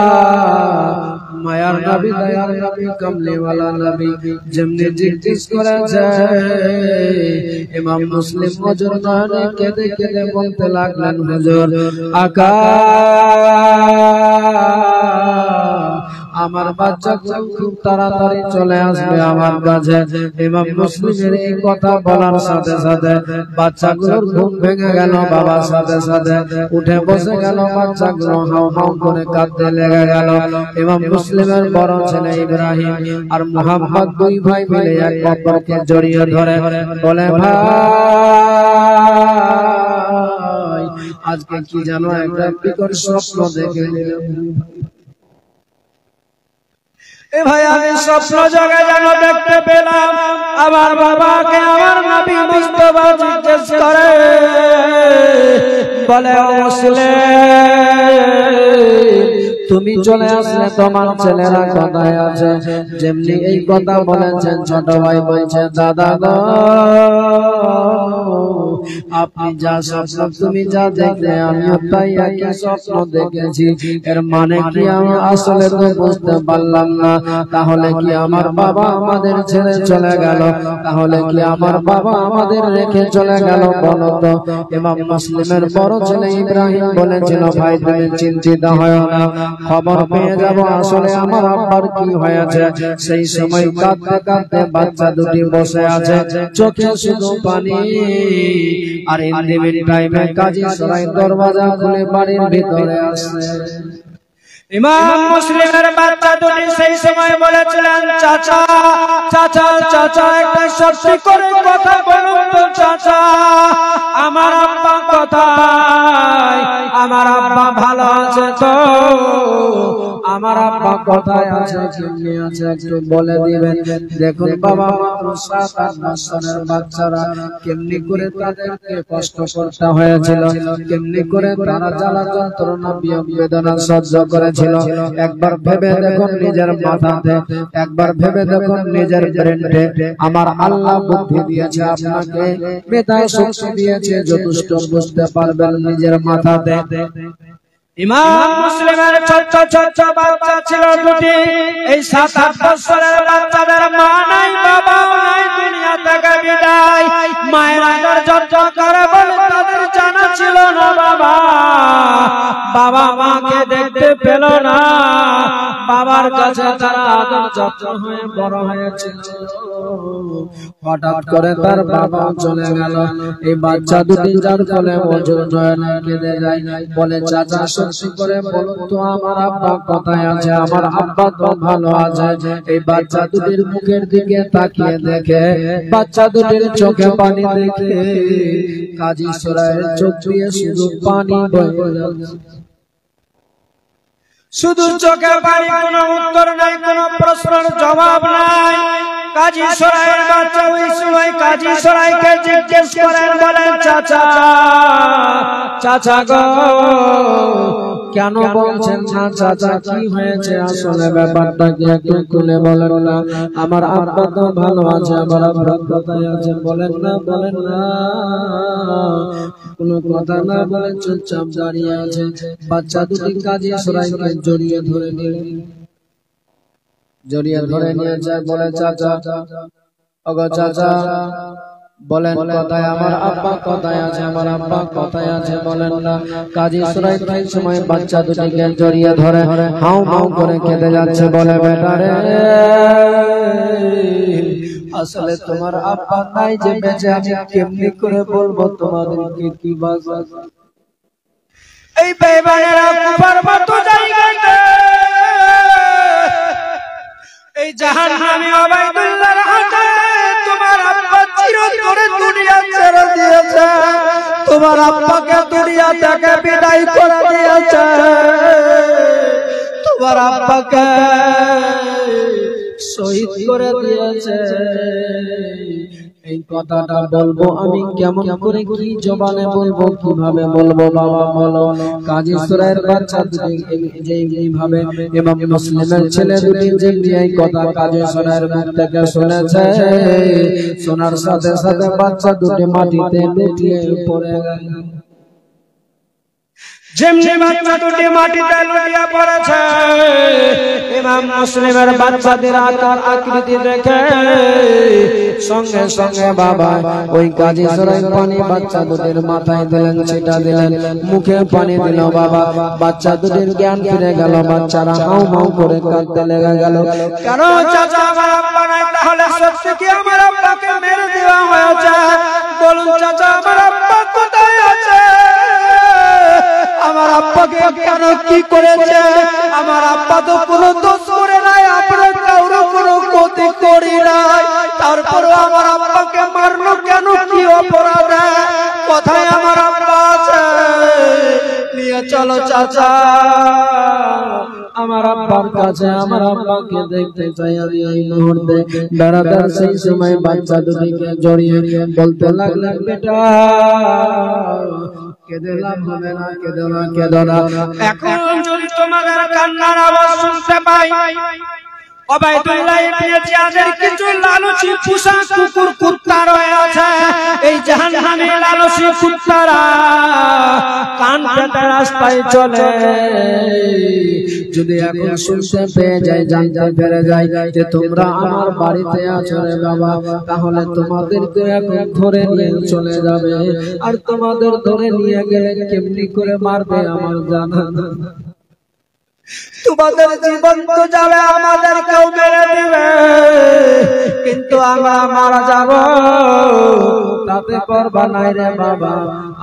মায়ার নবী, দয়ার নবী, কমলিওয়ালা নবী যেমনি জিজ্ঞেস করেছে, ইমাম মুসলিম হুজুর নয়নে কেঁদে কেঁদে বলতে লাগলেন, হুজুর আকা আমার বাচ্চা খুব তাড়াতাড়ি চলে আসবে আমার কাছে। ইমাম মুসলিমের এই কথা বলার সাথে সাথে বাচ্চাগুলোর ঘুম ভেঙে গেল। বাবার সাথে সাথে উঠে বসে গেল, বাচ্চাগুলো হাউ হাউ করে কাঁদতে লেগে গেল। ইমাম মুসলিমের বড় ছেলে ইব্রাহিম আর মুহাম্মদ দুই ভাই মিলে এক অপরকে জড়িয়ে ধরে বলে, ভাই আজকে কি জানো একটা বিকট স্বপ্ন দেখে এ ভাই আমি স্বপ্ন জগতে যেন দেখতে পেলাম আমার বাবাকে আমার নবী মুস্তাফা জিজ্ঞেস করে বলে ও মুসলিম তুমি চলে আসলে তোমার ছেলেরা কোথায় আছে যেমনি এই কথা বলেছেন ছোট ভাই বলছে দাদা গো আপনি যা স্বপ্ন তুমি যা দেখলে আমিও তাই একই স্বপ্ন দেখেছি এর মানে কি আমি আসলে তো বুঝতে পারলাম না তাহলে কি আমার বাবা আমাদের ছেড়ে চলে গেল তাহলে কি আমার বাবা আমাদের রেখে চলে গেল বলো তো ইমাম মুসলিমের বড় ছেলে ইব্রাহিম বলেছিল ভাই তুমি চিন্তিত হয়ো না খবর পেয়ে যাব আসলে আমার আব্বার কি হয়েছে সেই সময় কাঁদতে কাঁদতে বাচ্চা দুটি বসে আছে চোখে শুধু পানি আর ইন্দিমিন টাইমে কাজী সরাই দরওয়াজা খুলে বাড়ির ভিতরে আসছে ইমাম মুসলিমের বাচ্চা দুটি সেই সময় বলেছিলেন চাচা চাচা চাচা একটা সত্যি করে কথা বলুন তো চাচা আমার আব্বা কোথায় আমার আব্বা ভালো আছে তো আমার আব্বা কোথায় আছে কেমনে আছে একটু বলে দিবেন দেখুন বাবা মাত্র 7-8 বছরের বাচ্চারা কেমনি করে তাদেরকে কষ্ট করতে হয়েছিল কেমনি করে তারা জ্বালা যন্ত্রণা বিয়োগ বেদনা সহ্য করেছিল একবার ভেবে দেখুন নিজের মাথাতে একবার ভেবে দেখুন নিজের ব্রেনে আমার আল্লাহ বুদ্ধি দিয়েছে আপনাকে মেধা শক্তি দিয়েছে যথেষ্ট বুঝতে পারবেন নিজের মাথাতে ইমাম মুসলিমের ছোট ছোট বাচ্চা ছিল দুটি এই 7-8 বছরের বাচ্চাদের মা নাই বাবা নাই দুনিয়া থেকে বিদায় মায়ের আদর যত্ন করে বলে তাদের জানা ছিল না বাবা বাবা মাকে দেখতে পেল না বাবার কাছে তারা আদর যত্ন হয়ে বড় হয়েছিল হঠাৎ করে তার বাবা চলে গেল এই বাচ্চা দুটি যার ফলে মজুর জয়না কেঁদে যায় বলে চাচা সত্যি করে বলুন তো আমার আব্বা কোথায় আছে আমার আব্বা তো ভালো আছে এই বাচ্চা দুটির মুখের দিকে তাকিয়ে দেখে বাচ্চা দুটির চোখে পানি দেখে কাজী সরাইয়ের চোখ দিয়ে শুধু পানি বয়ে যাচ্ছে শুধু চোখে পানি কোনো উত্তর নাই কোনো প্রশ্নের জবাব নাই কাজী সরাইয়ের বাচ্চা ওই সময় কাজী সরাইকে জিজ্ঞেস করেন বলেন চাচা চাচা গো কেন বলছেন না চাচা কি হয়েছে আসলে ব্যাপারটা কি একটু খুলে বলেন না আমার আব্বা তো ভালো আছে আমার আব্বা কোথায় আছে বলেন না কোনো কথা না বলে চুপচাপ দাঁড়িয়ে আছে বাচ্চা দুটি কাজী সরাইকে জড়িয়ে ধরে নিয়ে যায় বলে চাচা ওগো চাচা বলেন কোথায় আমার আব্বা কোথায় আছে আমার আব্বা কোথায় আছে বলেন না কাজী সরাই তাই সময় বাচ্চা দুটিকে জড়িয়ে ধরে হাউ হাউ করে কেঁদে যাচ্ছে বলে বেটা রে আসলে তোমার আব্বা নাই যে বেঁচে আছে কেমনি করে বলবো তোমাদেরকে কি বাজা এই বেঈমানেরা কুফার মতো জায়গাতে এই জাহান্নামী ওবাইদুল্লাহর হাতে তোমার আব্বা চিরতরে দুনিয়া ছেড়ে দিয়েছে তোমার আব্বাকে দুনিয়া থেকে বিদায় করে দিয়েছে তোমার আব্বাকে শহীদ করে দিয়েছে এই কথাটা বলবো আমি কেমন করে কি জবানে বলবো কিভাবে বলবো বাবা বলো কাজী সরাইয়ের বাচ্চা দুটি যেইভাবে ইমাম মুসলিমের ছেলে দুটি যেমনি এই কথা কাজী সরাইয়ের মুখ থেকে শুনেছে শোনার সাথে সাথে বাচ্চা দুটি মাটিতে লুটিয়ে পড়ে গেল যেমনি বাচ্চা দুটি মাটিতে লুটিয়ে পড়েছে ইমাম মুসলিমের বাচ্চাদের আকার আকৃতি দেখে সঙ্গে সঙ্গে বাবা ওই কাজী সরাই পানি বাচ্চা দুটির মাথায় দিলেন ছিটা দিলেন মুখে পানি দিল বাবা বাচ্চা দুটির জ্ঞান ফিরে গেল বাচ্চারা হাউ হাউ করে কাঁদতে লেগে গেল কেন চাচা আমার আব্বা নাই তাহলে সত্যি কি আমার আব্বাকে মেরে দেওয়া হয়েছে বলুন চাচা আমার আব্বা কোথায় আছে আমার আব্বাকে কেন কি করেছে আমার আব্বা তো কোনো দোষ করে নাই আপনার কারো কোনো ক্ষতি করি নাই তারপরও আমার আব্বাকে মারলো কেন কি অপরাধে কোথায় আমার আব্বা আছে চলো চাচা, আমার আব্বার কাছে, আমার আব্বাকে দেখতে চাই আমি এই মুহূর্তে। বেড়াদার সেই সময় বাচ্চা দুটিকে জড়িয়ে বলতে লাগলেন, বেটা কেঁদে লাভ হবে না, কেঁদো না, কেঁদো না। এখন যদি তোমাদের কান্নার আওয়াজ শুনতে পাই, ওবাইদুল্লাহ ইবনে জিয়াদের কিছু লালচি পোষা কুকুর কুত্তা রয়েছে, এই জাহান্নামী লালচি কুত্তারা কান পেতে রাস্তায় চলে। যদি এখন শুনতে পেয়ে যায়, জানতে পেরে যায় যে তোমরা আমার বাড়িতে আছো রে বাবা, তাহলে তোমাদেরকে এখন ধরে নিয়ে চলে যাবে। আর তোমাদের ধরে নিয়ে গেলে কেমনি করে মারবে আমার জানা না। তোমাদের জীবন তো যাবে, আমাদেরকেও মেরে দিবে, কিন্তু আমরা মারা যাব তাতে পরবা নাই রে বাবা।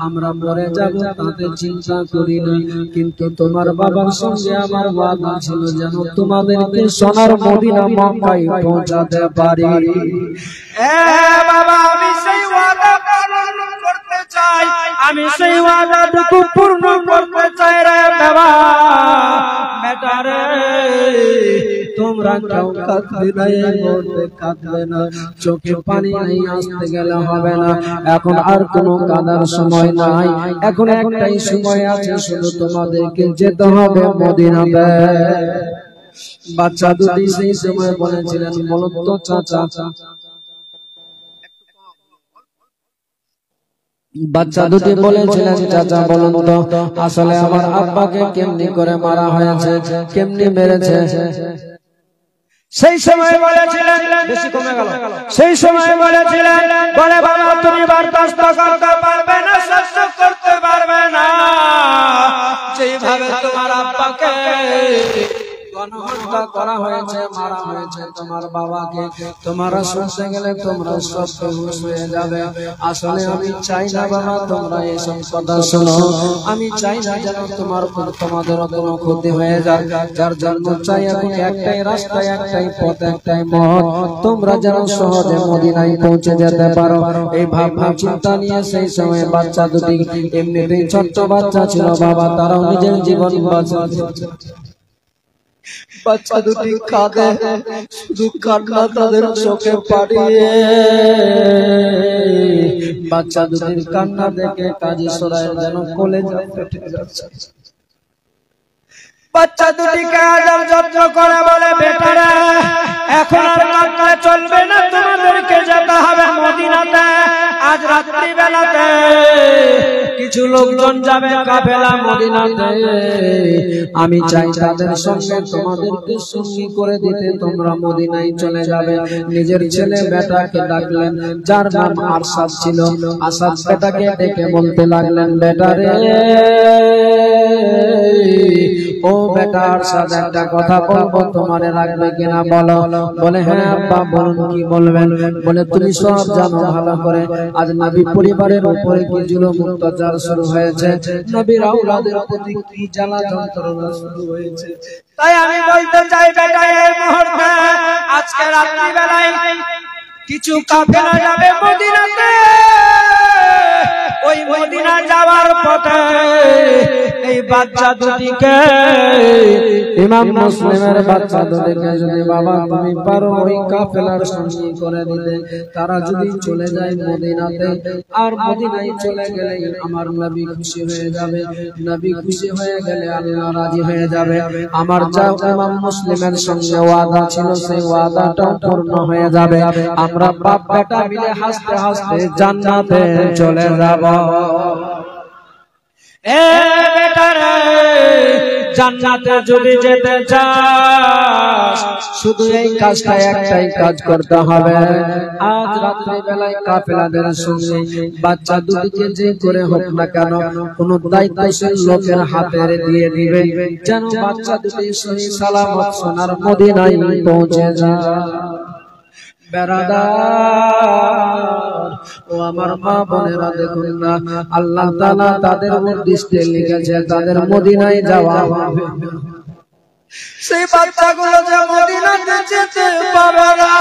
আমরা মরে যাব তাতে চিন্তা করি না, কিন্তু তোমার বাবার সঙ্গে আমার ওয়াদা ছিল যেন তোমাদেরকে সোনার মদিনা মক্কায় পৌঁছাতে পারি। বাবা আমি সেই ওয়াদা পালন করতে চাই, আমি সেই ওয়াদাটুকু পূর্ণ করতে চাই রে বাবা। বেটারে তোমরা কেউ কাঁদবে না, এই মুহূর্তে কাঁদবে না, চোখে পানি নেই, আসতে গেলে হবে না। এখন আর কোনো কাঁদার সময় নাই, এখন একটাই সময় আছে, শুধু তোমাদেরকে যেতে হবে মদিনাতে। বাচ্চা দুটি সেই সময় বলেছিলেন, বলুন তো চাচা, বাচ্চা দুটি বলেছিলেন চাচা বলুন তো আসলে আমার আব্বাকে কেমনি করে মারা হয়েছে, কেমনি মেরেছে? সেই সময় বলেছিলেন, বেশি কমে গেল, সেই সময় বলেছিলেন, বলে বাবা তুমি বরদাস্ত করতে পারবে না, সহ্য করতে পারবে না, যেভাবে তোমার আব্বাকে গণহত্যা করা হয়েছে, মারা হয়েছে তোমার বাবাকে, তোমরা শুনতে গেলে তোমরা সব বেহুশ হয়ে যাবে। আসলে আমি চাই না বাবা তোমরা এসব কথা শোনো, আমি চাই না যেন তোমাদের কোনো ক্ষতি হয়ে যায়। যার জন্য চাই এখন একটাই রাস্তা, একটাই পথ, একটাই মত, তোমরা যেন সহজে মদিনায় পৌঁছে যেতে পারো। এই ভাবনা চিন্তা নিয়ে সেই সময় বাচ্চা দুটি, এমনিতেই ছোট্ট বাচ্চা ছিল বাবা, তারাও নিজের জীবন বাঁচাচ্ছে। বাচ্চা দুটি কাঁদে, শুধু কান্না তাদের চোখে পাড়িয়ে। বাচ্চা দুটির কান্না দেখে কাজী সোরাইয়ের যেন কলেজা ফেটে যাচ্ছে। বাচ্চা দুটিকে আদর যত্ন করে বলে, বেটারা এখন আর কান্না চলবে না, তোমাদেরকে যেতে হবে মদিনাতে। আজ রাত্রি বেলাতে কিছু লোকজন যাবে কাফেলা মদিনাতে, আমি চাই তাদের সঙ্গে তোমাদেরকে সঙ্গী করে দিতে, তোমরা মদিনায় চলে যাবে। নিজের ছেলে বেটাকে ডাকলেন, যার নাম আরশাদ ছিল। আসাদ বেটাকে ডেকে বলতে লাগলেন, বেটারে ও বেটা আরশাদ, একটা কথা বলবো, তোমারে লাগবে কিনা বলো? বলে হ্যাঁ আব্বা বলুন, কি বলবেন? বলে তুমি সব জানো ভালো করে, আজ নবী পরিবারের উপরে কি জুলুম অত্যাচার শুরু হয়েছে, নবীর আওলাদের প্রতি কি জ্বালা যন্ত্রণা শুরু হয়েছে। তাই আমি বলতে চাই বেটা, এই মুহূর্তে আজকে রাত্রি বেলায় কিছু কাফেলা যাবে মদিনাতে। ওই মদিনা যাওয়ার পথে এই বাচ্চা দুটিকে, ইমাম মুসলিমের বাচ্চা দুটিকে যদি বাবা তুমি পারো ওই কাফেলার সঙ্গী করে দিতে, তারা যদি চলে যায় মদিনাতে, আর মদিনায় চলে গেলে আমার নবী খুশি হয়ে যাবে, নবী খুশি হয়ে গেলে আল্লাহ রাজি হয়ে যাবে। আমার যা ইমাম মুসলিমের সঙ্গে ওয়াদা ছিল সেই ওয়াদাটা পূর্ণ হয়ে যাবে, আমরা বাপ বেটা মিলে হাসতে হাসতে জান্নাতে চলে যাব। এ বেটারে জান্নাতে যদি যেতে চাস, শুধু এই কাজটা, একটাই কাজ করতে হবে। আজ রাত্রি বেলায় কাফেলাদের সঙ্গে বাচ্চা দুটিকে যে করে হোক না কেন কোন দায়িত্বশীল লোকের হাতে দিয়ে দিবে, যেন বাচ্চা দুটি সহি সালামত সোনার মদিনায় পৌঁছে যায়। বেরাদার ও আমার মা বোনেরা, দেখুন না আল্লাহ তাআলা তাদের উদ্দেশ্যে লিখেছে তাদের মদিনায় যাওয়া হবে। সেই বাচ্চাগুলো যে মদিনাতে যেতে পারবে না,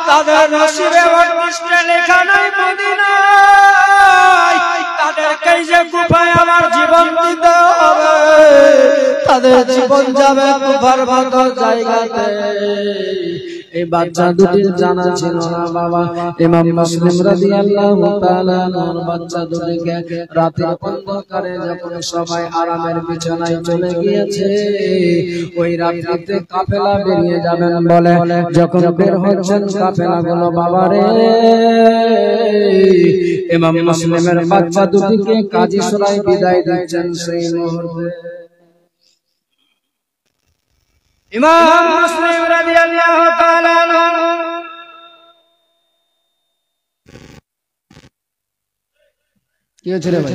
তাদের নসিবে উদ্দেশ্যে লেখা নাই মদিনায়, তাদেরকে যে গুফায় আমার জীবন দিতে হবে। তাদের জীবন যাবে কুফার মতো জায়গাতে। এই বাচ্চা দুটির জানা ছিল না বাবা। ইমাম মুসলিম রাদিয়াল্লাহু তাআলা আনহু বাচ্চা দুটিকে রাতের অন্ধকারে যখন সবাই আরামের বিছানায় চলে গিয়েছে, ওই রাত্রিতে কাফেলা বেরিয়ে যাবেন বলে যখন বের হচ্ছেন কাফেলাগুলো বাবারে, ইমাম মুসলিমের বাচ্চা দুটিকে কাজী সুরাই বিদায় দিচ্ছেন সেই মুহূর্তে। ইমাম মুসলিম রাদিয়াল্লাহু তাআলা আনহু কি হচ্ছে রে ভাই?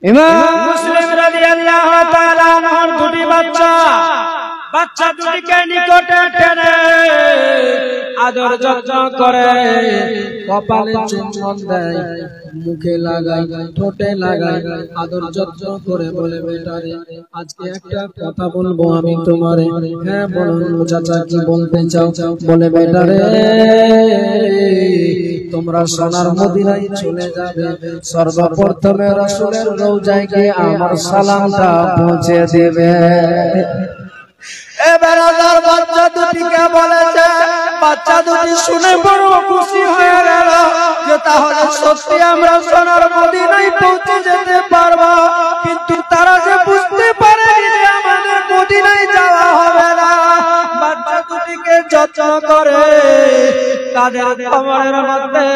ইমাম মুসলিম রাদিয়াল্লাহু তাআলা আনহুর দুটি বাচ্চা দুটিকে নিকটে টেনে আদর যত্ন করে, কপালে চুম্বন দেয়, মুখে লাগায়, ঠোঁটে লাগায়, আদর যত্ন করে বলে বেটারে আজকে একটা কথা বলবো আমি তোমারে। হ্যাঁ বলুন চাচা কি বলতে চাও? বলে বেটারে তোমরা সোনার মদিনায় চলে যাবে, সর্বপ্রথমে রাসূলের রওজায় গিয়ে আমার সালামটা পৌঁছে দেবে। এবারে বাচ্চা দুটিকে বলেছে, বাচ্চা দুটি শুনে বড় খুশি হয়ে গেল যে তাহলে সত্যি আমরা সোনার মদিনায় পৌঁছে যেতে পারবো। কিন্তু তারা যে বুঝতে পারে যে আমাদের মদিনায় যাওয়া হবে না। বাচ্চা দুটিকে যত্ন করে তাদের কোমরের মধ্যে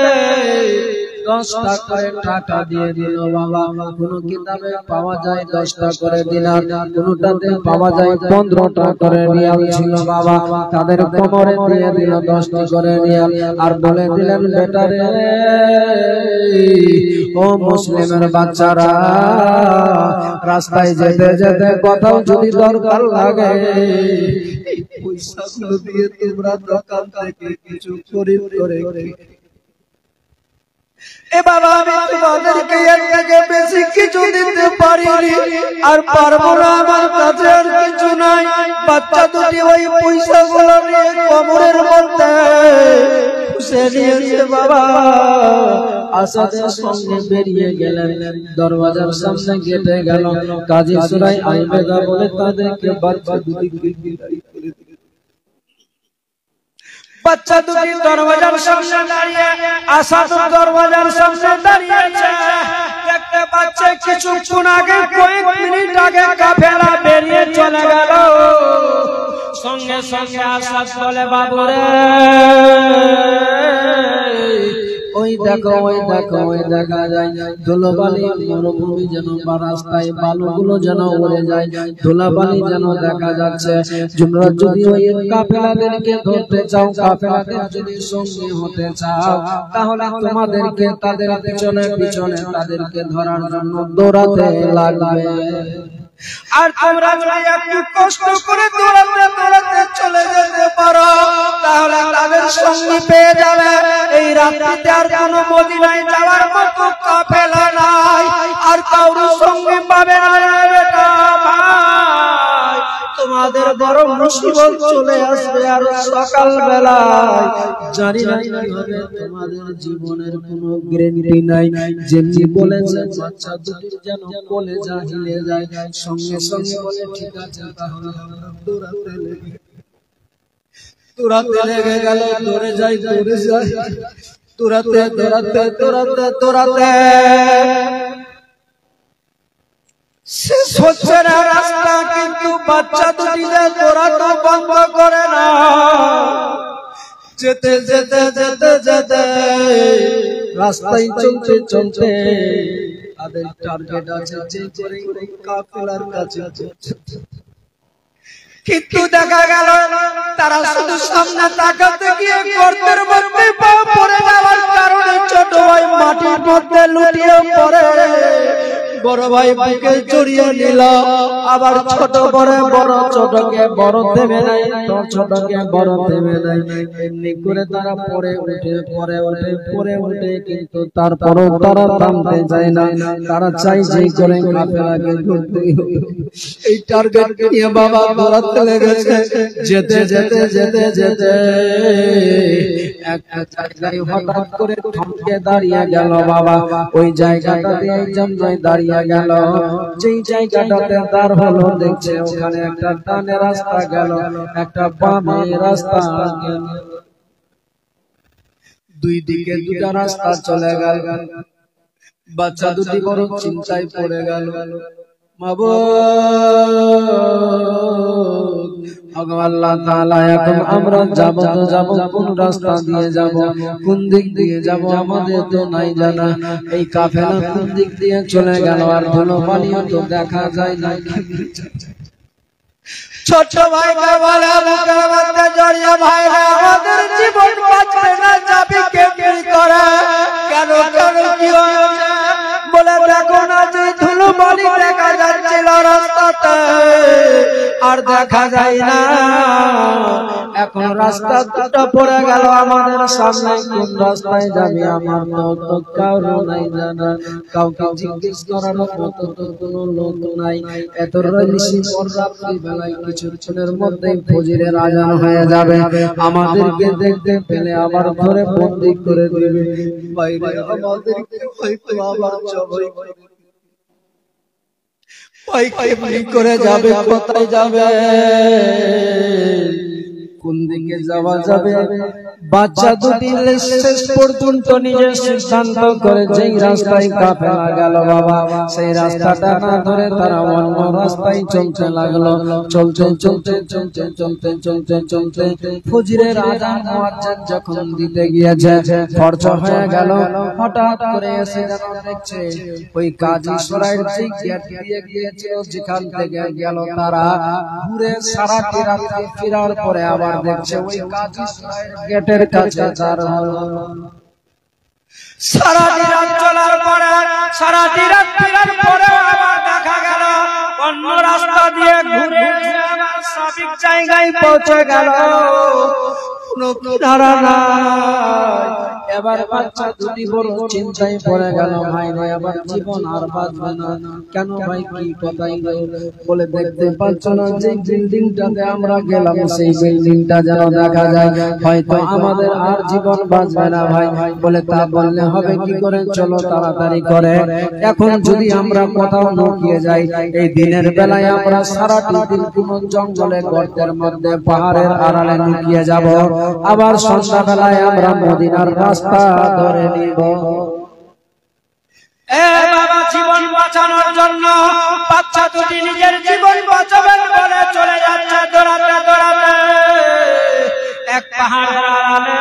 10টা করে টাকা দিয়ে দিল বাবা। কোন কিতাবে পাওয়া যায় 10টা করে দিনার, কোনটাতে পাওয়া যায় 15টা করে রিয়াল ছিল বাবা। তাদের কোমরে দিয়ে দিল 10টি করে রিয়াল, আর বলে দিলেন বেটারে ও মুসলিমের বাচ্চারা, রাস্তায় যেতে যেতে কোথাও যদি দরকার লাগে এই পয়সাগুলো দিয়ে তোমরা দোকান থেকে কিছু খরিদ করে এ বাবা আমি তোমাদেরকে এর থেকে বেশি কিছু দিতে পারিনি, আর পারবো না, আমার কাছে আর কিছু নাই। বাচ্চা দুটি ওই পয়সাগুলো নিয়ে কোমরের মধ্যে খুশে নিয়েছে বাবা। আসাদের সঙ্গে বেরিয়ে গেলেন, দরওয়াজার সামনে গেটে গেল, কাজী সুরাই আলবেদা বলে তাদেরকে বাচ্চা দুটিকে বিদায় করে দিলেন। বাচ্চা দুটি দরওয়াজার সামনে দাঁড়িয়ে, আসাদ দরওয়াজার সামনে দাঁড়িয়েছে। দেখতে পাচ্ছে কিছুক্ষণ আগে, কয়েক মিনিট আগে কাফেলা বেরিয়ে চলে গেল। সঙ্গে সঙ্গে আসাদ বলে বাবুরে ওই দেখো ওই দেখো ওই দেখা যায় ধুলোবালি মরুভূমি যেন বা রাস্তায় বালুগুলো যেন উড়ে যায়, ধুলাবালি যেন দেখা যাচ্ছে। তোমরা যদি ওই কাফেলাদেরকে ধরতে চাও, কাফেলাদের যদি সঙ্গী হতে চাও, তাহলে তোমাদেরকে তাদের পিছনে পিছনে তাদেরকে ধরার জন্য দৌড়াতে লাগবে। আর তোমরা যদি একটু কষ্ট করে দৌড়াতে দৌড়াতে চলে যেতে পারো, তাহলে তাদের সঙ্গী পেয়ে যাবে। এই রাত্রিতে আর কোনো মদিনায় যাওয়ার মতো কাফেলা নাই, আর কারোর সঙ্গী পাবে না বেটা ভাই। তোমাদের বড় মুসিবত চলে আসবে। আর সকাল বেলায় জানি না কি হবে, তোমাদের জীবনের কোনো গ্যারান্টি নাই। যেমনি বলেছে বাচ্চা দুটির যেন কলেজা হিলে যায়, সঙ্গে সঙ্গে বলে ঠিক আছে তাহলে দৌড়াতে লেগে গেল। দৌড়ে যাই দৌড়াতে শেষ হচ্ছে না রাস্তা, কিন্তু বাচ্চা দুটি দৌড়ানো বন্ধ করে না। যেতে যেতে যেতে যেতে রাস্তায় চলতে চলতে তাদের টার্গেট আছে যে করে কাফেলার কাছে। কিন্তু দেখা গেল তারা শুধু সামনে তাকাতে গিয়ে গর্তের মধ্যে পা পড়ে যাওয়ার কারণে ছোট ভাই মাটির মধ্যে লুটিয়ে পড়ে। বড় ভাই বুকে জড়িয়ে নিল, আবার ছোট বড় ছোটকে বড় দেবে নাই, ছোটকে বড় দেবে নাই। এমনি করে তারা পড়ে উঠে কিন্তু তারপরও তারা থামতে চায় না। তারা চাই যে করে কাফেলাকে ধরতে। এই টার্গেট নিয়ে বাবা দৌড়াতে লেগেছে। যেতে যেতে যেতে যেতে একটা জায়গায় হঠাৎ করে থমকে দাঁড়িয়ে গেল বাবা। ওই জায়গাটাতে একজন দাঁড়িয়ে গেল। যেই জায়গাটাতে দাঁড় হলো দেখছে ওখানে একটা ডানে রাস্তা গেল, একটা বামে রাস্তা গেল, দুই দিকে দুটা রাস্তা চলে গেল। বাচ্চা দুটি বড় চিন্তায় পড়ে গেল। আল্লাহ তাআলা, এখন আমরা যাব তো যাব কোন রাস্তা দিয়ে যাব, কোন দিক দিয়ে যাব আমাদের তো নাই জানা। এই কাফেলা কোন দিক দিয়ে চলে গেল আর ধুলো পানিও তো দেখা যায় না। ছোট ভাইকে বলে বুকের মধ্যে জড়িয়ে, ভাই আমাদের জীবন বাঁচবে না, যাবি কে কি করে, কেন কেন কি হয়েছে বলে দেখো না যে ধুলো পানি দেখা যাচ্ছিল রাস্তাতে আর দেখা যায় না। এখন রাস্তা দুটো পড়ে গেল আমাদের সামনে, কোন রাস্তায় যাবে আমার তো কারো নাই জানা, কাউকে জিজ্ঞেস করার মতো তো কোনো লোক নাই। এত নিশি পর রাত্রি বেলায় কিছুক্ষণের মধ্যেই ফজরের আজান হয়ে যাবে, আমাদেরকে দেখতে পেলে আবার ধরে বন্দী করে দেবে। বাইরে আমাদেরকে হয়তো আবার জবাই করে যাবে, কোথায় যাবে, কোন দিকে যাওয়া যাবে। বাচ্চা দুটি শেষ পর্যন্ত নিজের সিদ্ধান্ত করে যেই রাস্তায় কাফেলা গেল বাবা, সেই রাস্তাটা না ধরে তারা অন্য রাস্তায় চলতে লাগলো। চলতে চলতে চলতে চলতে চলতে চলতে ফজরের আযান মুয়াজ্জিন যখন দিতে গিয়েছে ফজর হয়ে গেল, হঠাৎ করে এসে দেখছে ওই কাজী সরাইর যে গেট দিয়ে গিয়েছিল, যেখান থেকে গেল তারা ঘুরে সারাটি রাত্রি ফেরার পরে আবার দেখছে ওই কাজী সরাইর গেটের কাছে তার সারাটি রাত চলার পরে, সারাটি রাত ফেরার পরে আবার দেখা গেল অন্য রাস্তা দিয়ে ঘুরে আবার সঠিক জায়গায় পৌঁছে গেল। এবার বাচ্চা দুটি বড় চিন্তায় পড়ে গেল, ভাই ভাই আবার জীবন আর বাঁচবে না। কেন ভাই কি কথাই বলে দেখতে পাচ্ছ না যে বিল্ডিংটাতে আমরা গেলাম সেই বিল্ডিংটা যেন দেখা যায়, হয়তো আমাদের আর জীবন বাঁচবে না ভাই। বলে তা বললে হবে কি করে, চলো তাড়াতাড়ি করে। এখন যদি আমরা কোথাও লুকিয়ে যাই, এই দিনের বেলায় আমরা সারাটি দিন কোন জঙ্গলে গর্তের মধ্যে পাহাড়ের আড়ালে লুকিয়ে যাব, আবার সন্ধ্যা বেলায় আমরা মদিনার রাস্তা ধরে নিব। এ বাবা, জীবন বাঁচানোর জন্য বাচ্চা দুটি নিজের জীবন বাঁচাবেন বলে চলে যাচ্ছে দৌড়াতে দৌড়াতে। এক পাহাড়ের আড়ালে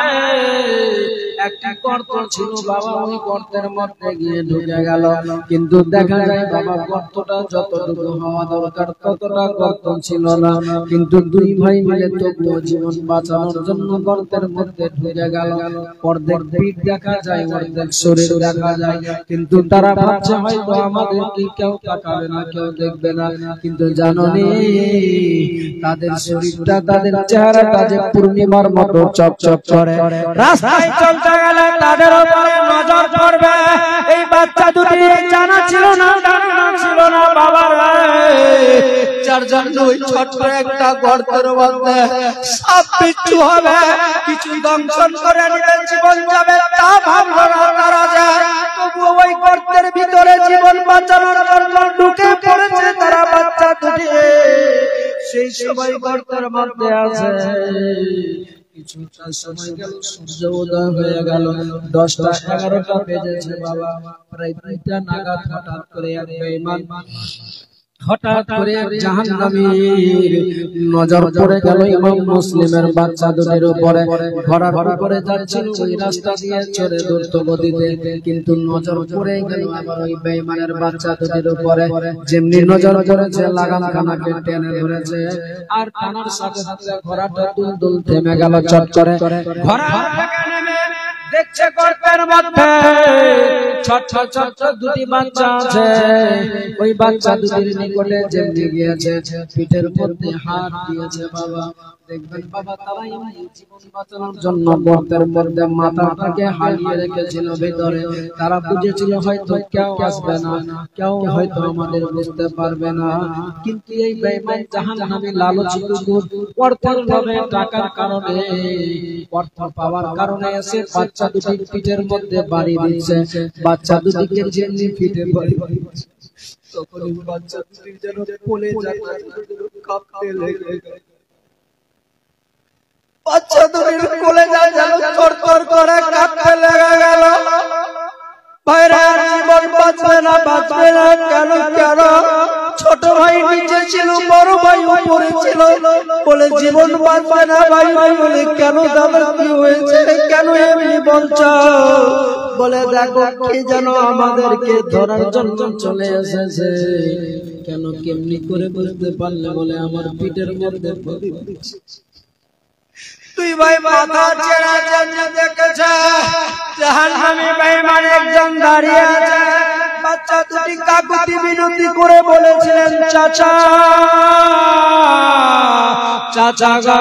একটা গর্ত ছিল বাবা, ওই গর্তের মধ্যে গিয়ে ঢুকে গেল। কিন্তু দেখা যায় বাবা গর্তটা যতটুকু হওয়া দরকার ততটা গর্ত ছিল না। কিন্তু দুই ভাই মিলে তবুও জীবন বাঁচানোর জন্য গর্তের মধ্যে ঢুকে গেল। অর্ধেক পিঠ দেখা যায়, অর্ধেক শরীর দেখা যায়, কিন্তু তারা ভাবছে হয়তো আমাদের কি কেউ তাকাবে না, কেউ দেখবে না। কিন্তু জানোনি তাদের শরীরটা, তাদের চেহারাটা যে পূর্ণিমার মতো চকচক করে। রাস্তায় চলতে গেলে তাদের উপরে নজর পড়বে। এই বাচ্চা দুটি জানা ছিল না, ধারণা ছিল না বাবা, চারজন ওই ছোট্ট একটা গর্তের মধ্যে সাপ বিচ্ছু হবে, কিছু দংশন করে নিলে জীবন যাবে তা ভাবলো না তারা। যায় তবুও ওই গর্তের ভিতরে জীবন বাঁচানোর জন্য ঢুকে পড়েছে তারা বাচ্চা দুটি। সেই সবাই গর্তের মধ্যে আছে। কিছুটা সময় গেল, সূর্য উদয় হয়ে গেল, 10টা 11টা বেজেছে বাবা। প্রায় 2টা নাগাদ হঠাৎ করে এক বেঈমান, হঠাৎ করে জাহান্নামীর নজর পড়ে গেল ইমাম মুসলিমের বাচ্চা দুটির উপরে। ঘোড়ার উপরে যাচ্ছিল ওই রাস্তা দিয়ে চলে দ্রুত গতিতে, কিন্তু নজর পড়ে গেল আবার ওই বেঈমানের বাচ্চা দুটির উপরে। যেমনি নজর পড়েছে লাগাম খানাকে টেনে ধরেছে, আর টানার সাথে সাথে ঘোড়াটা দুলদুল থেমে গেল চট করে। ঘোড়া থেকে নেমে দেখছে গর্তের মধ্যে ছোট ছোট দুটি বাচ্চা আছে। ওই বাচ্চা দুটির নিকটে যেমনি গিয়েছে পিঠের মধ্যে হাত দিয়েছে বাবা। দেখবেন বাবা, তারা জীবন বাঁচানোর জন্য গর্তের মধ্যে মাথাটাকে হারিয়ে রেখেছিল ভিতরে। তারা বুঝেছিল হয়তো কেউ আসবে না, কেউ হয়তো আমাদের বুঝতে পারবে না। কিন্তু এই বেঈমান জাহান্নামী লালচী কুকুর অর্থের লোভে, টাকার কারণে, অর্থ পাওয়ার কারণে এসে বাচ্চা দুটির পিঠের মধ্যে বাড়ি দিচ্ছে। বাচ্চা দুটিকে যেমনি পিঠে বাড়ি তখনই বাচ্চা দুটি যেন কোলে যাচ্ছে কাঁপতে লেগে গেল। বাচ্চা দুটির কোলে যেন থরথর করে কাঁপতে লেগে গেল। ভাইরা জীবন বাঁচবে না কেন কেন? ছোট ভাই নিচে ছিল, বড় ভাই উপরে ছিল, বলে জীবন বাঁচবে না ভাই ভাই বলে কেন? দাদা কি হয়েছে, কেন এমনি বলছো? বলে দেখো কে যেন আমাদেরকে ধরার জন্য চলে এসেছে। কেন কেমনি করে বুঝতে পারলে? বলে আমার পিঠের মধ্যে তুই ভাই মাথা চেরা চেরা দেখেছে জাহান্নামী বেঈমান একজন দাঁড়িয়ে আছে। বাচ্চা দুটি কাকুতি বিনতি করে বলেছিলেন, চাচা চাচা গো,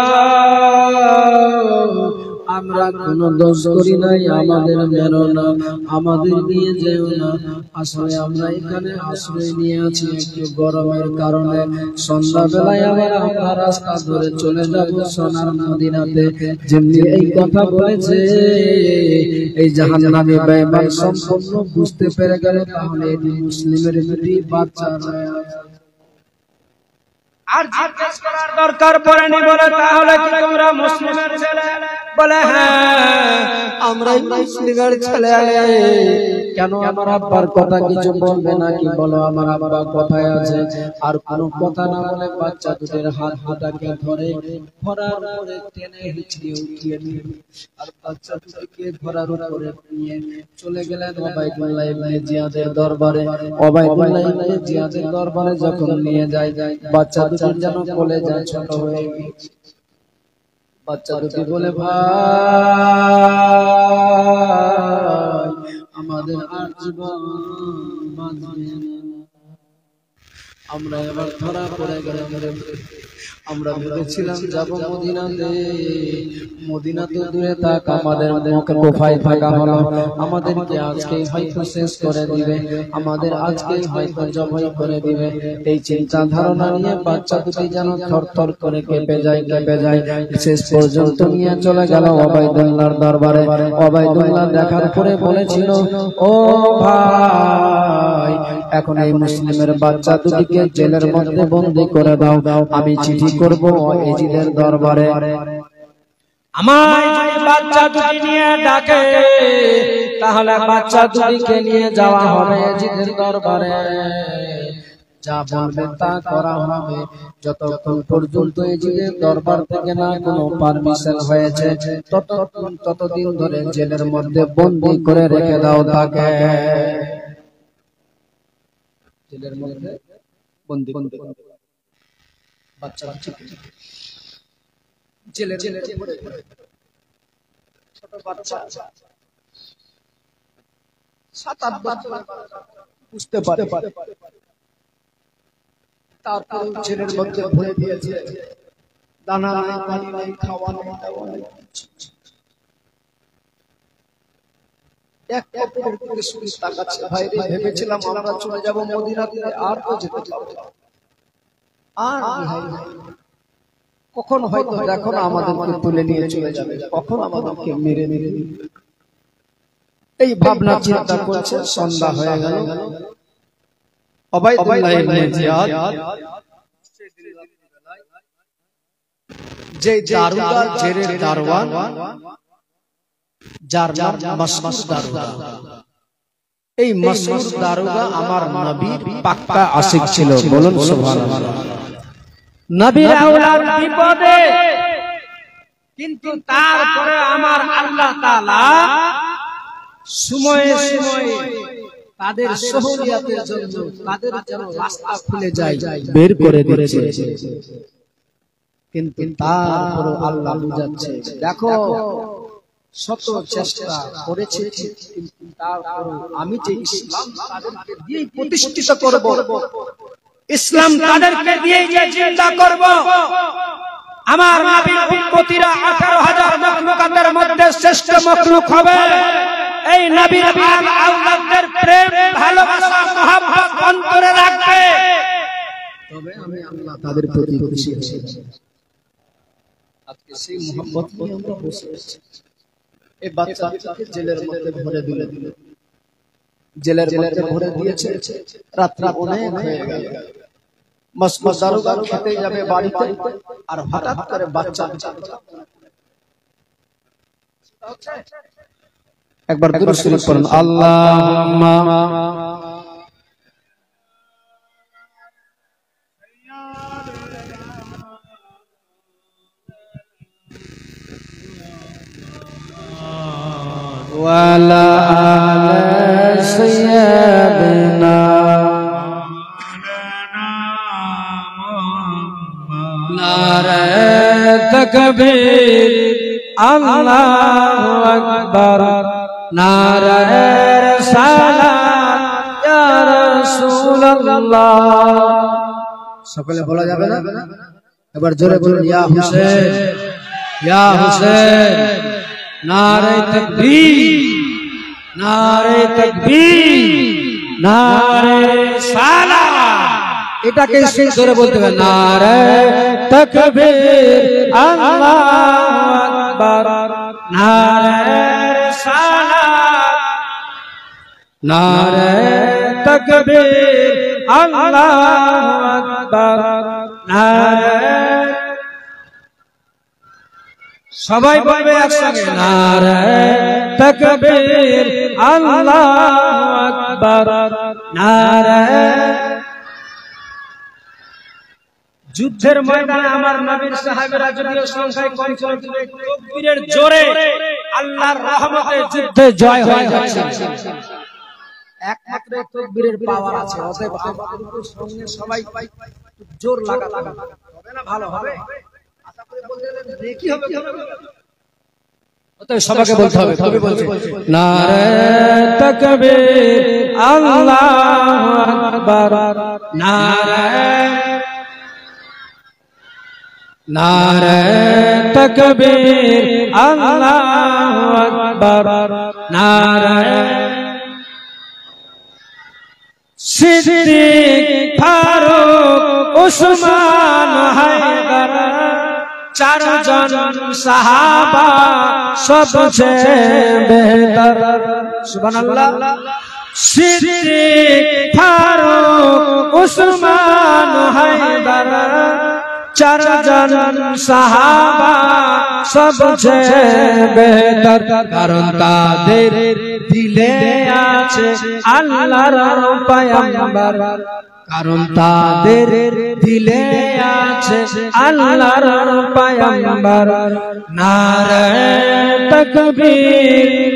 আমরা কোনো দোষ করি নাই, আমাদের মেরো না, আমাদের নিয়ে যেও না। আসলে আমরা এখানে আশ্রয় নিয়ে আছি একটু গরমের কারণে। সন্ধ্যাবেলায় আবার আমরা রাস্তা ধরে চলে যাব সোনার মদিনাতে। যেমনি এই কথা বলেছে এই জাহান্নামী বেঈমান সম্পূর্ণ বুঝতে পেরে গেল, তাহলে এটি মুসলিমের দুটি বাচ্চা আর জিজ্ঞেস করার দরকার পড়েনি। বলে তাহলে কি তোমরা মুসলিমের ছেলে? বলে হ্যাঁ আমরাই মুসলিমের ছেলে। কেন আমার আব্বার কথা কিছু বলবে নাকি? বলো আমার আব্বা কোথায় আছে? আর কোনো কথা না বলে বাচ্চা দুটির হাত দুটাকে ধরে ধরার উপরে টেনে হিঁচড়ে উঠিয়ে নিয়ে আর বাচ্চা দুটিকে ধরার উপরে নিয়ে চলে গেলেন ওবাইদুল্লাহ ইবনে জিয়াদের দরবারে। ওবাইদুল্লাহ ইবনে জিয়াদের দরবারে যখন নিয়ে যায়, বাচ্চা দুটির যেন কোলে যায় ছোট হয়ে গেছে। বাচ্চা দুটি বলে, ভাই আমাদের আর জীবন বাঁচবে না, আমরা এবার ধরা পড়ে গেলাম। আমরা ভেবেছিলাম যাব মদিনাতে, মদিনাতে দূরে থাক, আমাদের মুখে কোফায় থাকা হলো, আমাদেরকে আজকেই হয়তো শেষ করে দিবে, আমাদের আজকেই হয়তো জবাই করে দিবে। এই চিন্তা ধারণা নিয়ে বাচ্চা দুটি যেন থরথর করে কেঁপে যায়। শেষ পর্যন্ত নিয়ে চলে গেল ওবাইদুল্লাহর দরবারে। ওবাইদুল্লাহ দেখার পরে বলেছিল, ও ভাই এখন এই মুসলিমের বাচ্চা দুটিকে জেলের মধ্যে বন্দী করে দাও, আমি চিঠি করব এজিদের দরবারে। আমার যদি বাচ্চা দুটি নিয়ে ডাকে তাহলে বাচ্চা দুটিকে নিয়ে যাওয়া হবে এজিদের দরবারে, যা বলবে তা করা হবে। যতক্ষণ পর্যন্ত এজিদের দরবার থেকে না কোনো পারমিশন হয়েছে ততদিন ধরে জেলের মধ্যে বন্দী করে রেখে দাও তাকে। জেলের মধ্যে বন্দী বাচ্চা জেলে ছোট বাচ্চা 7-8 বছর বুঝতে পারে, তারপর জেলের মধ্যে ভরে দিয়েছে, দানা নাই, পানি নাই, খাওয়া নাই, দাওয়া নাই। এক অপরের দিকে শুধু তাকাচ্ছে। ভাই রে ভেবেছিলাম আমরা চলে যাব মদিনাতে, আর তো যেতে পারবো না। আর কখন হয়তো দেখো না আমাদেরকে তুলে নিয়ে চলে যাবে, কখন আমাদেরকে মেরে দিবে। এই ভাবনা চিন্তা করছে। সন্ধ্যা হয়ে গেল। ওবাইদুল্লাহ ইবনে জিয়াদ যে দারোগা, জেলের দারোয়ান, যার নাম মাসউদ দারোগা, এই মাসউদ দারোগা আমার নবীর পাক্কা আশিক ছিল। বলুন সুবহানাল্লাহ। নবীর আওলাদ বিপদে, কিন্তু তারপরে আমার আল্লাহ তাআলা সময়ে সময়ে তাদের সহলিয়াতের জন্য তাদের যেন রাস্তা খুলে যায়, বের করে দিচ্ছে। কিন্তু তারপরে আল্লাহ বুঝাচ্ছে, দেখো শত চেষ্টা করেছে, কিন্তু তারপরে আমি যে ইসলাম তাদেরকে দিয়ে প্রতিষ্ঠিত করব, ইসলাম তাদেরকে দিয়ে যে চিন্তা করব, আমার নবীর উম্মতিরা 18,000 মাখলুকাতের মধ্যে শ্রেষ্ঠ মাখলুক হবে। এই নবীর আওলাদদের প্রেম, ভালোবাসা, মহব্বত অন্তরে রাখবে, তবে আমি আল্লাহ তাদের প্রতি খুশি হব। আজকে সেই মহব্বত নিয়ে আমরা বসে আছি। এই বাচ্চাটাকে জেলের মধ্যে ভরে দিল। জেলের মধ্যে ভরে দিয়েছে, রাত্রি অনেক হয়ে গেল। মসমস দারোগা খেতে যাবে বাড়িতে, আর হঠাৎ করে বাচ্চা একবার দুরূদ শরীফ পড়ুন, আল্লাহুম্মা ওয়ালা আলা সাইয়্যিদিনা নারে তাকবীর আল্লাহু আকবার, নারে রিসালাত ইয়া রাসূলুল্লাহ। সকলে বলা যাবে না? এবার জোরে বলুন, ইয়া হুসেন, ইয়া হুসেন। নারে তাকবীর, নারে তাকবীর, নারে রিসালাত। এটাকে জোরে বলতে হবে, নারে তাকবীর আল্লাহু আকবার, নারে রিসালাত, নারে তাকবীর আল্লাহু আকবার, নারে। সবাই বলবে একসঙ্গে, নারে তাকবীর আল্লাহু আকবার, নারে। যুদ্ধের ময়দানে আমার নবীর সাহাবীরা যদিও সংখ্যায় কম ছিল, তাকবীরের জোরে আল্লাহর রহমতে যুদ্ধে জয় হয়ে যাচ্ছে। একমাত্র তাকবীরের পাওয়ার আছে। অতএব আমাদের সঙ্গে সবাই জোর লাগাতে হবে না? ভালো হবে, আশা করি বলতে দেখি হবে। অতএব সবাইকে বলতে হবে। কবি বলছে, নারে তাকবীর আল্লাহু আকবার, নারে, নারে তাকবীর আল্লাহু আকবার, নারে। সিদ্দিক, ফারুক, উসমান, হায়দার, চারজন সাহাবা সবচেয়ে বেহতর। সুবহানাল্লাহ। সিদ্দিক, ফারুক, উসমান, হায়দার, চারজন সাহাবা সবচেয়ে বেহতর। কারণ তাদের দিলে আছে আল্লাহর পয়গম্বর, কারণ তাদের দিলে আছে আল্লাহর পয়গম্বর। নারে তাকবীর,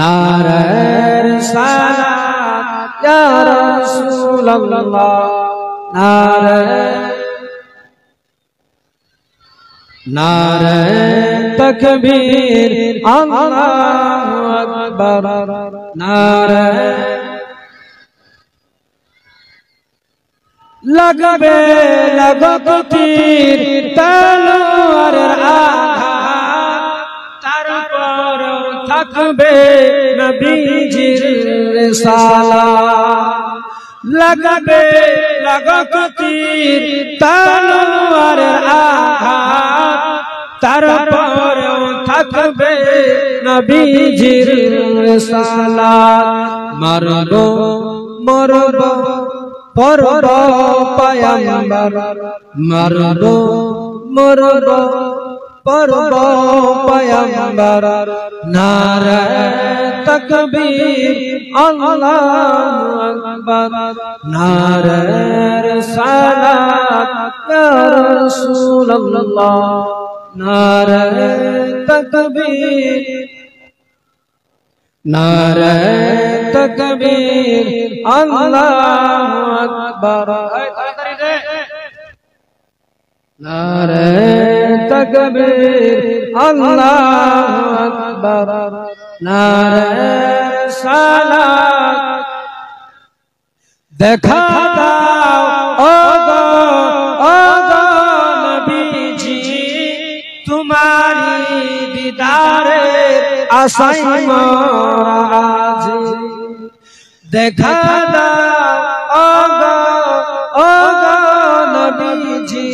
নারে রিসালাত ইয়া রাসূলুল্লাহ, নারে, নারে তাকবীর আল্লাহু আকবার, নারে। লাগবে লাগবে তীর তলোয়ারের আঘাত, তারপর থাকবে নবীজির রিসালাত। লাগবে লাগবে তীর তলোয়ারের আঘাত, তারপর থাকবে নবীজির রিসালাত। মরব মরব পরব পয়গম্বর, মরব মরব পরব পয়গম্বর। নারে তাকবীর আল্লাহু আকবার, নারে রিসালাত ইয়া রাসূলুল্লাহ, নারে তাকবীর, নারে তাকবীর আল্লাহু আকবার। নারে তাকবীর আল্লাহু আকবার, নারে রিসালাত। দেখা দাও ও গো নবীজি, তোমারি দিদারে আশায় মোরা আজ। দেখা দাও ও গো নবীজি,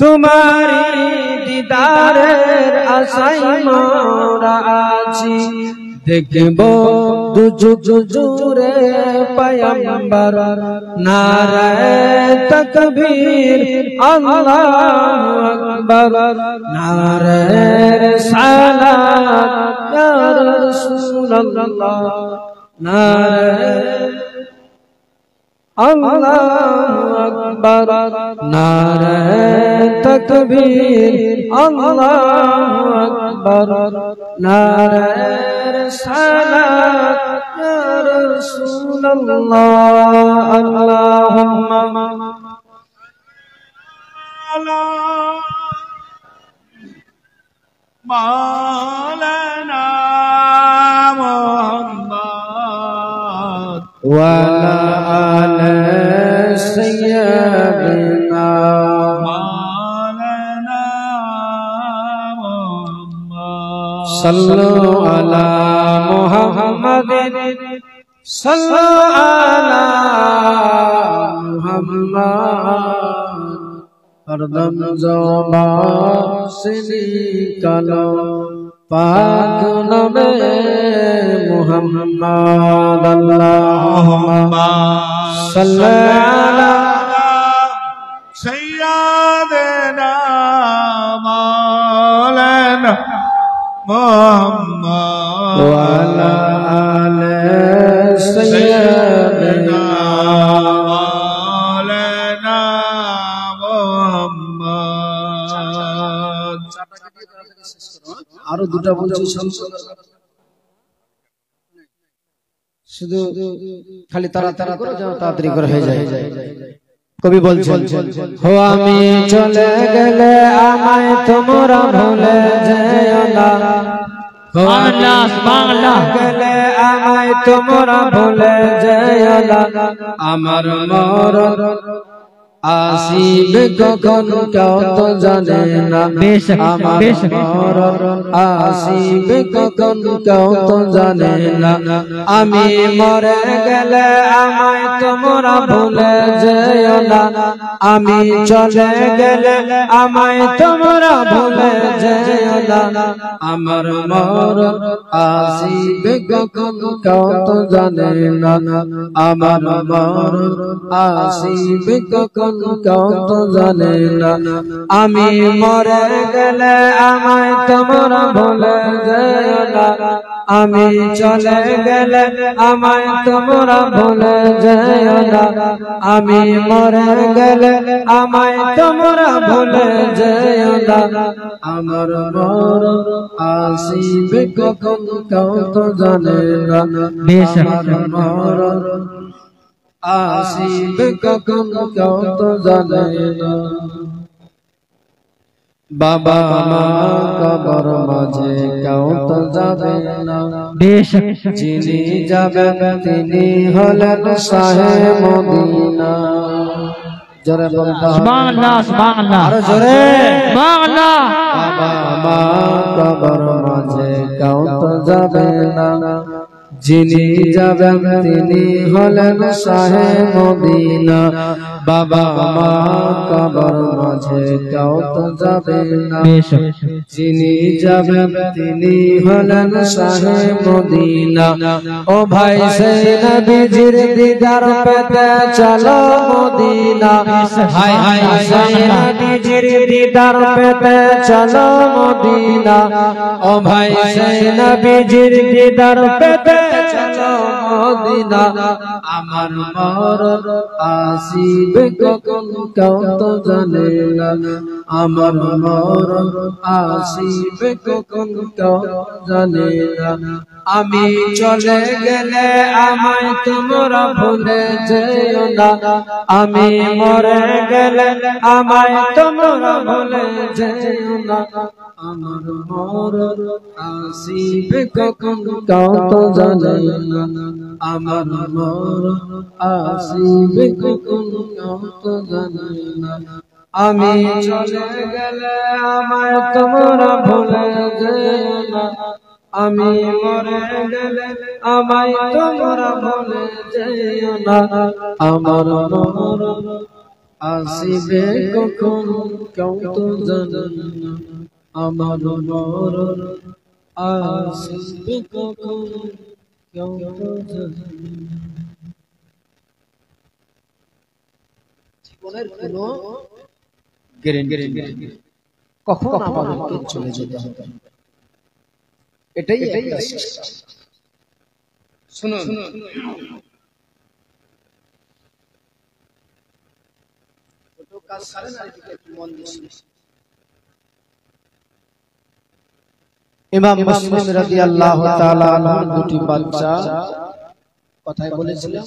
তোমারি দিদারের আশায় মোরা আছি। দেখব দুজুরে পয়গম্বর নারায়ে তাকবীর আল্লাহু আকবার নারায়ে রিসালাত ইয়া রাসূলুল্লাহ নারায়ে আল্লাহু আকবার নারায়ে তাকবীর আল্লাহু আকবার নারায়ে রিসালাত ইয়া রাসূলুল্লাহ আল্লাহুম্মা মাওলানা মুহাম্মদ ওয়া আলা আলি সাইয়্যিদিনা মাওলানা মুহাম্মদ সাল্লু আলা মুহাম্মাদিন সাল্লু আলা মুহাম্মাদ হরদম জবা সিনি কালো পাক নবে মুহাম্মদ আল্লাহুম্মা সাল্লি আলা সাইয়্যিদিনা মাওলানা মুহাম্মদ ওয়া আলা আলি সাইয়্যিদিনা মাওলানা মুহাম্মদ। আরো দুটা বলছি শুধু খালি তাড়াতাড়ি করে যাও তাড়াতাড়ি করে হয়ে যায় কবি বলছেন হো আমি চলে গেলে আমায় তোমরা ভুলে যেও না হো আমি চলে গেলে আমায় তোমরা ভুলে যেও না আমার মরণ আসিবে কখন কেউ তো জানে না আমার মরণ আসিবে কখন কেউ তো জানে না আমি মরে গেলে আমায় তোমরা ভুলে যেও না আমি চলে গেলে আমায় তোমরা ভুলে যেও না আমার মরণ আসিবে কখন কেউ তো জানে না আমার মরণ আসিবে কখন কেউ তো জানে না আমি মরে গেলে আমায় তোমরা ভুলে যেও না আমি চলে গেলে আমায় তোমরা ভুলে যেও না আমি মরে গেলে আমায় তোমরা ভুলে যেও না আমার মরণ আসিবে কখন কেউ তো জানে না আমার মরণ আসিবে কখন কেউ তো জানে না বাবা মা কবর মাঝে কেউ তো যাবে না যিনি যাবেন তিনি হলেন শাহে মদিনা জোরে বলতে সুবহানাল্লাহ সুবহানাল্লাহ আরো জোরে সুবহানাল্লাহ বাবা মা কবর মাঝে কেউ তো যাবে না যিনি যাবেন তিনি হলেন শাহে মদিনা বাবা মা কবর মাঝে কেউ তো যাবে না যিনি যাবেন তিনি হলেন শাহে মদিনা ও ভাই সেই নবীজির দিদার পেতে চলো মদিনা হাই হাই সেই নবীজির দিদার পেতে চলো মদিনা ও ভাই সেই নবীজির দিদার পেতে চলো মদিনা আমার মরণ আসিবে কখন কেউ তো জানে না আমার মরণ আসিবে কখন কেউ জানে না আমি চলে গেলে আমায় তোমরা ভুলে যেও না আমি মরে গেলে আমায় তোমরা ভুলে যেও না আমার মরণ আসিবে কখন কেউ তো জানে না আমার মরণ আসিবে কখন কেউ তো জানে না আমি চলে গেলে আমায় তোমরা ভুলে যেও না আমি মরে গেলে আমায় তোমরা ভুলে যেও না আমার মরণ আসিবে কখন কেউ তো জানে না আমার মরণ আসবে কখন কেউ তো জানে না। জীবনের কোনো গ্যারান্টি নেই, কখন আমাদেরকে চলে যেতে হবে, এটাই একটা সিস্টেম। শুনুন, ছোট কাজ ছাড়েন আর এদিকে একটু মন দিয়ে শুনুন। ইমাম মুসলিম রাদিয়াল্লাহু তাআলা আনহু দুটি বাচ্চা কথাই বলেছিলেন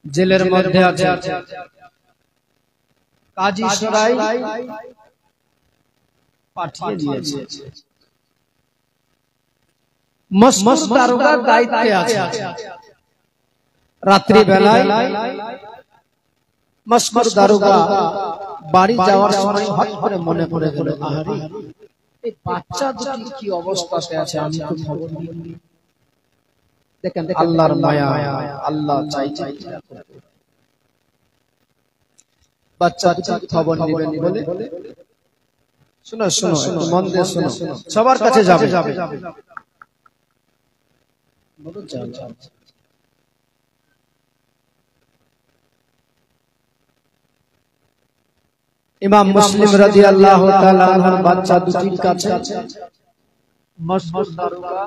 জেলের মধ্যে আছে কাজী সরাই পাঠিয়ে দিয়েছে, মসমস দারোগা দায়িত্বে আছে। রাত্রি বেলায় মসমস দারোগা বাড়ি যাওয়ার সময় হঠাৎ করে মনে পড়ে গেল, আরে এই বাচ্চা দুটি কি অবস্থাতে আছে, আমি তো খবর নিইনি। দেখেন আল্লাহর মায়া, আল্লাহ চাইছে বাচ্চা দুটি খবর নেবেন বলে। শোনো শোনো, একটু মন দিয়ে শোনো, সবার কাছে যাবে। ইমাম মুসলিম রাদিয়াল্লাহু তাআলা আনহুর বাচ্চা দুটির কাছে মসমস দারোগা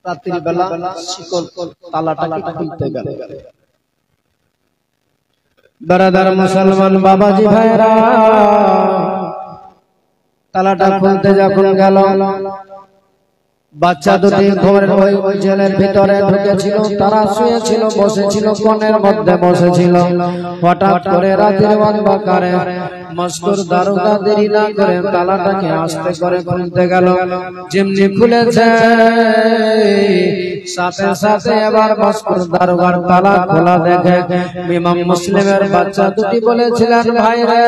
রাত্রি বেলা শিকল তালাটাকে খুলতে গেল। বেরাদার মুসলমান বাবাজি ভাইরা, তালাটা খুলতে যখন গেল, বাচ্চা দুটি ঘরের ওই জেলের ভিতরে ঢুকেছিল। তারা শুয়েছিল, বসেছিল, কোণের মধ্যে বসেছিল। হঠাৎ করে রাতের অন্ধকারে মস্কুর দারোগা দেরি না করে তালাটাকে আস্তে করে খুলতে গেল। যেমনি খুলেছে, সাথে সাথে এবার মস্কুর দারোগার তালা খোলা দেখে ইমাম মুসলিমের বাচ্চা দুটি বলেছিলেন, ভাই রে,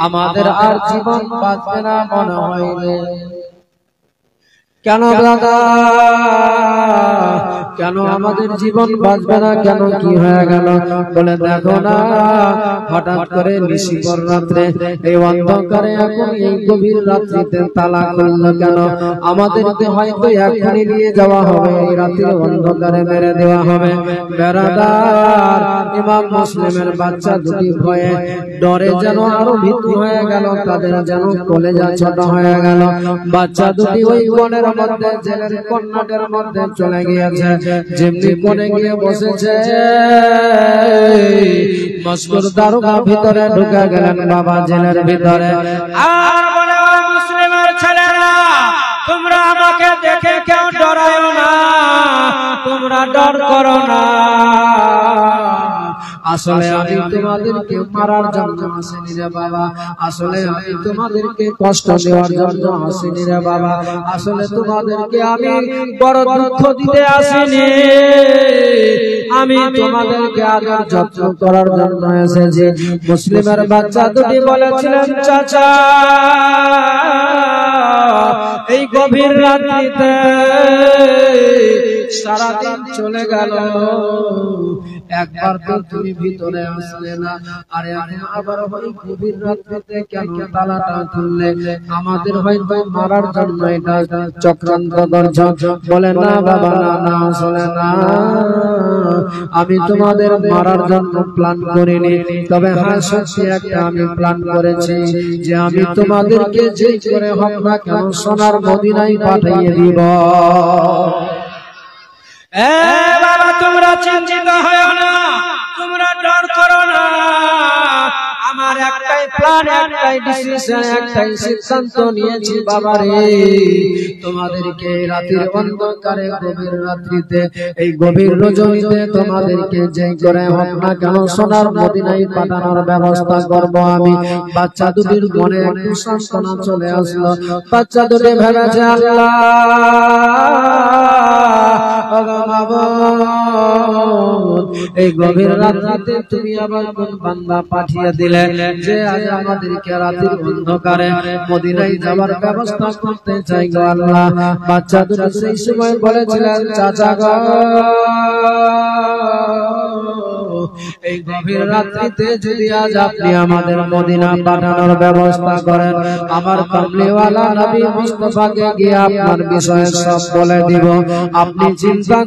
আমাদের আর জীবন বাঁচবে না মনে হয় রে। কেন দাদা, কেন আমাদের জীবন বাঁচবে না, কেন কি হয়ে গেল? বলে দেখো না, হঠাৎ করে নিশিকর রাত্রে এই অন্ধকারে এখন এই গভীর রাত্রিতে তালা খুললো কেন? আমাদেরকে হয়তো এখনই নিয়ে যাওয়া হবে, এই রাতের অন্ধকারে মেরে দেওয়া হবে। বেরাদার, ইমাম মুসলিমের বাচ্চা দুটি ভয়ে ডরে যেন আরো ভীতু হয়ে গেল, তাদের যেন কলেজা ছোট হয়ে গেল। বাচ্চা দুটি ওই কোণের মধ্যে, জেলের কন্যাটের মধ্যে চলে গিয়েছে। যেমনি কোণে গিয়ে বসেছে, মস্কুর দারোগা ভিতরে ঢুকে গেলেন বাবা জেলের ভিতরে। আর বলে, মুসলিমের ছেলেরা, তোমরা আমাকে দেখে কেউ ডরায় না, তোমরা ডর করো না। আসলে আমি তোমাদেরকে মারার জন্য আসিনি রে বাবা, আসলে আমি তোমাদেরকে কষ্ট দেওয়ার জন্য আসিনি রে বাবা, আসলে তোমাদেরকে আমি বড় দুঃখ দিতে আসিনি, আমি তোমাদেরকে আদর যত্ন করার জন্য এসেছি। মুসলিমের বাচ্চা দুটি বলেছিলেন, চাচা, এই গভীর রাত্রিতে সারাদিন চলে গেল, একবার তো তুমি ভিতরে আসলে না, আর এখন আবার ওই গভীর রাত্রিতে কেন তালাটা খুললে? আমাদের হয়তো মারার জন্য এটা চক্রান্ত করছো। বলে না বাবা, না না, আসলে না, আমি তোমাদের মারার জন্য প্ল্যান করিনি, তবে হ্যাঁ সত্যি একটা আমি প্ল্যান করেছি, যে আমি তোমাদেরকে যে করে হোক না কেন সোনার মদিনায় পাঠিয়ে দিব। বাবা, তোমরা চিন্তিত হয় না, তোমরা ডর করো না, আমার একটাই প্ল্যান, একটাই ডিসিশন, একটাই সিদ্ধান্ত নিয়েছি বাবা রে। তোমাদেরকে রাতের অন্ধকারে, গভীর রাত্রিতে, এই গভীর রজনীতে তোমাদেরকে যে করে হোক না কেন সোনার মদিনায় পাঠানোর ব্যবস্থা করব আমি। বাচ্চা দুটির মনে একটু সান্ত্বনা চলে আসলো। বাচ্চা দুটি ভেবেছে, আল্লাহ, এই গভীর রাত্রিতে তুমি আবার কোন বান্দা পাঠিয়ে দিলে যে আজ আমাদেরকে রাতের অন্ধকারে মদিনায় যাওয়ার ব্যবস্থা করতে চাই গো আল্লাহ। বাচ্চা দুটো সেই সময় বলেছিলেন, চাচা গো, এই গভীর রাত্রিতে যদি আজ আপনি আমাদের মদিনা পাঠানোর ব্যবস্থা করেন, আমার কামলিওয়ালা নবী মুস্তাফাকে গিয়ে আপনার বিষয়ে সব বলে দিব। আপনি চিন্তা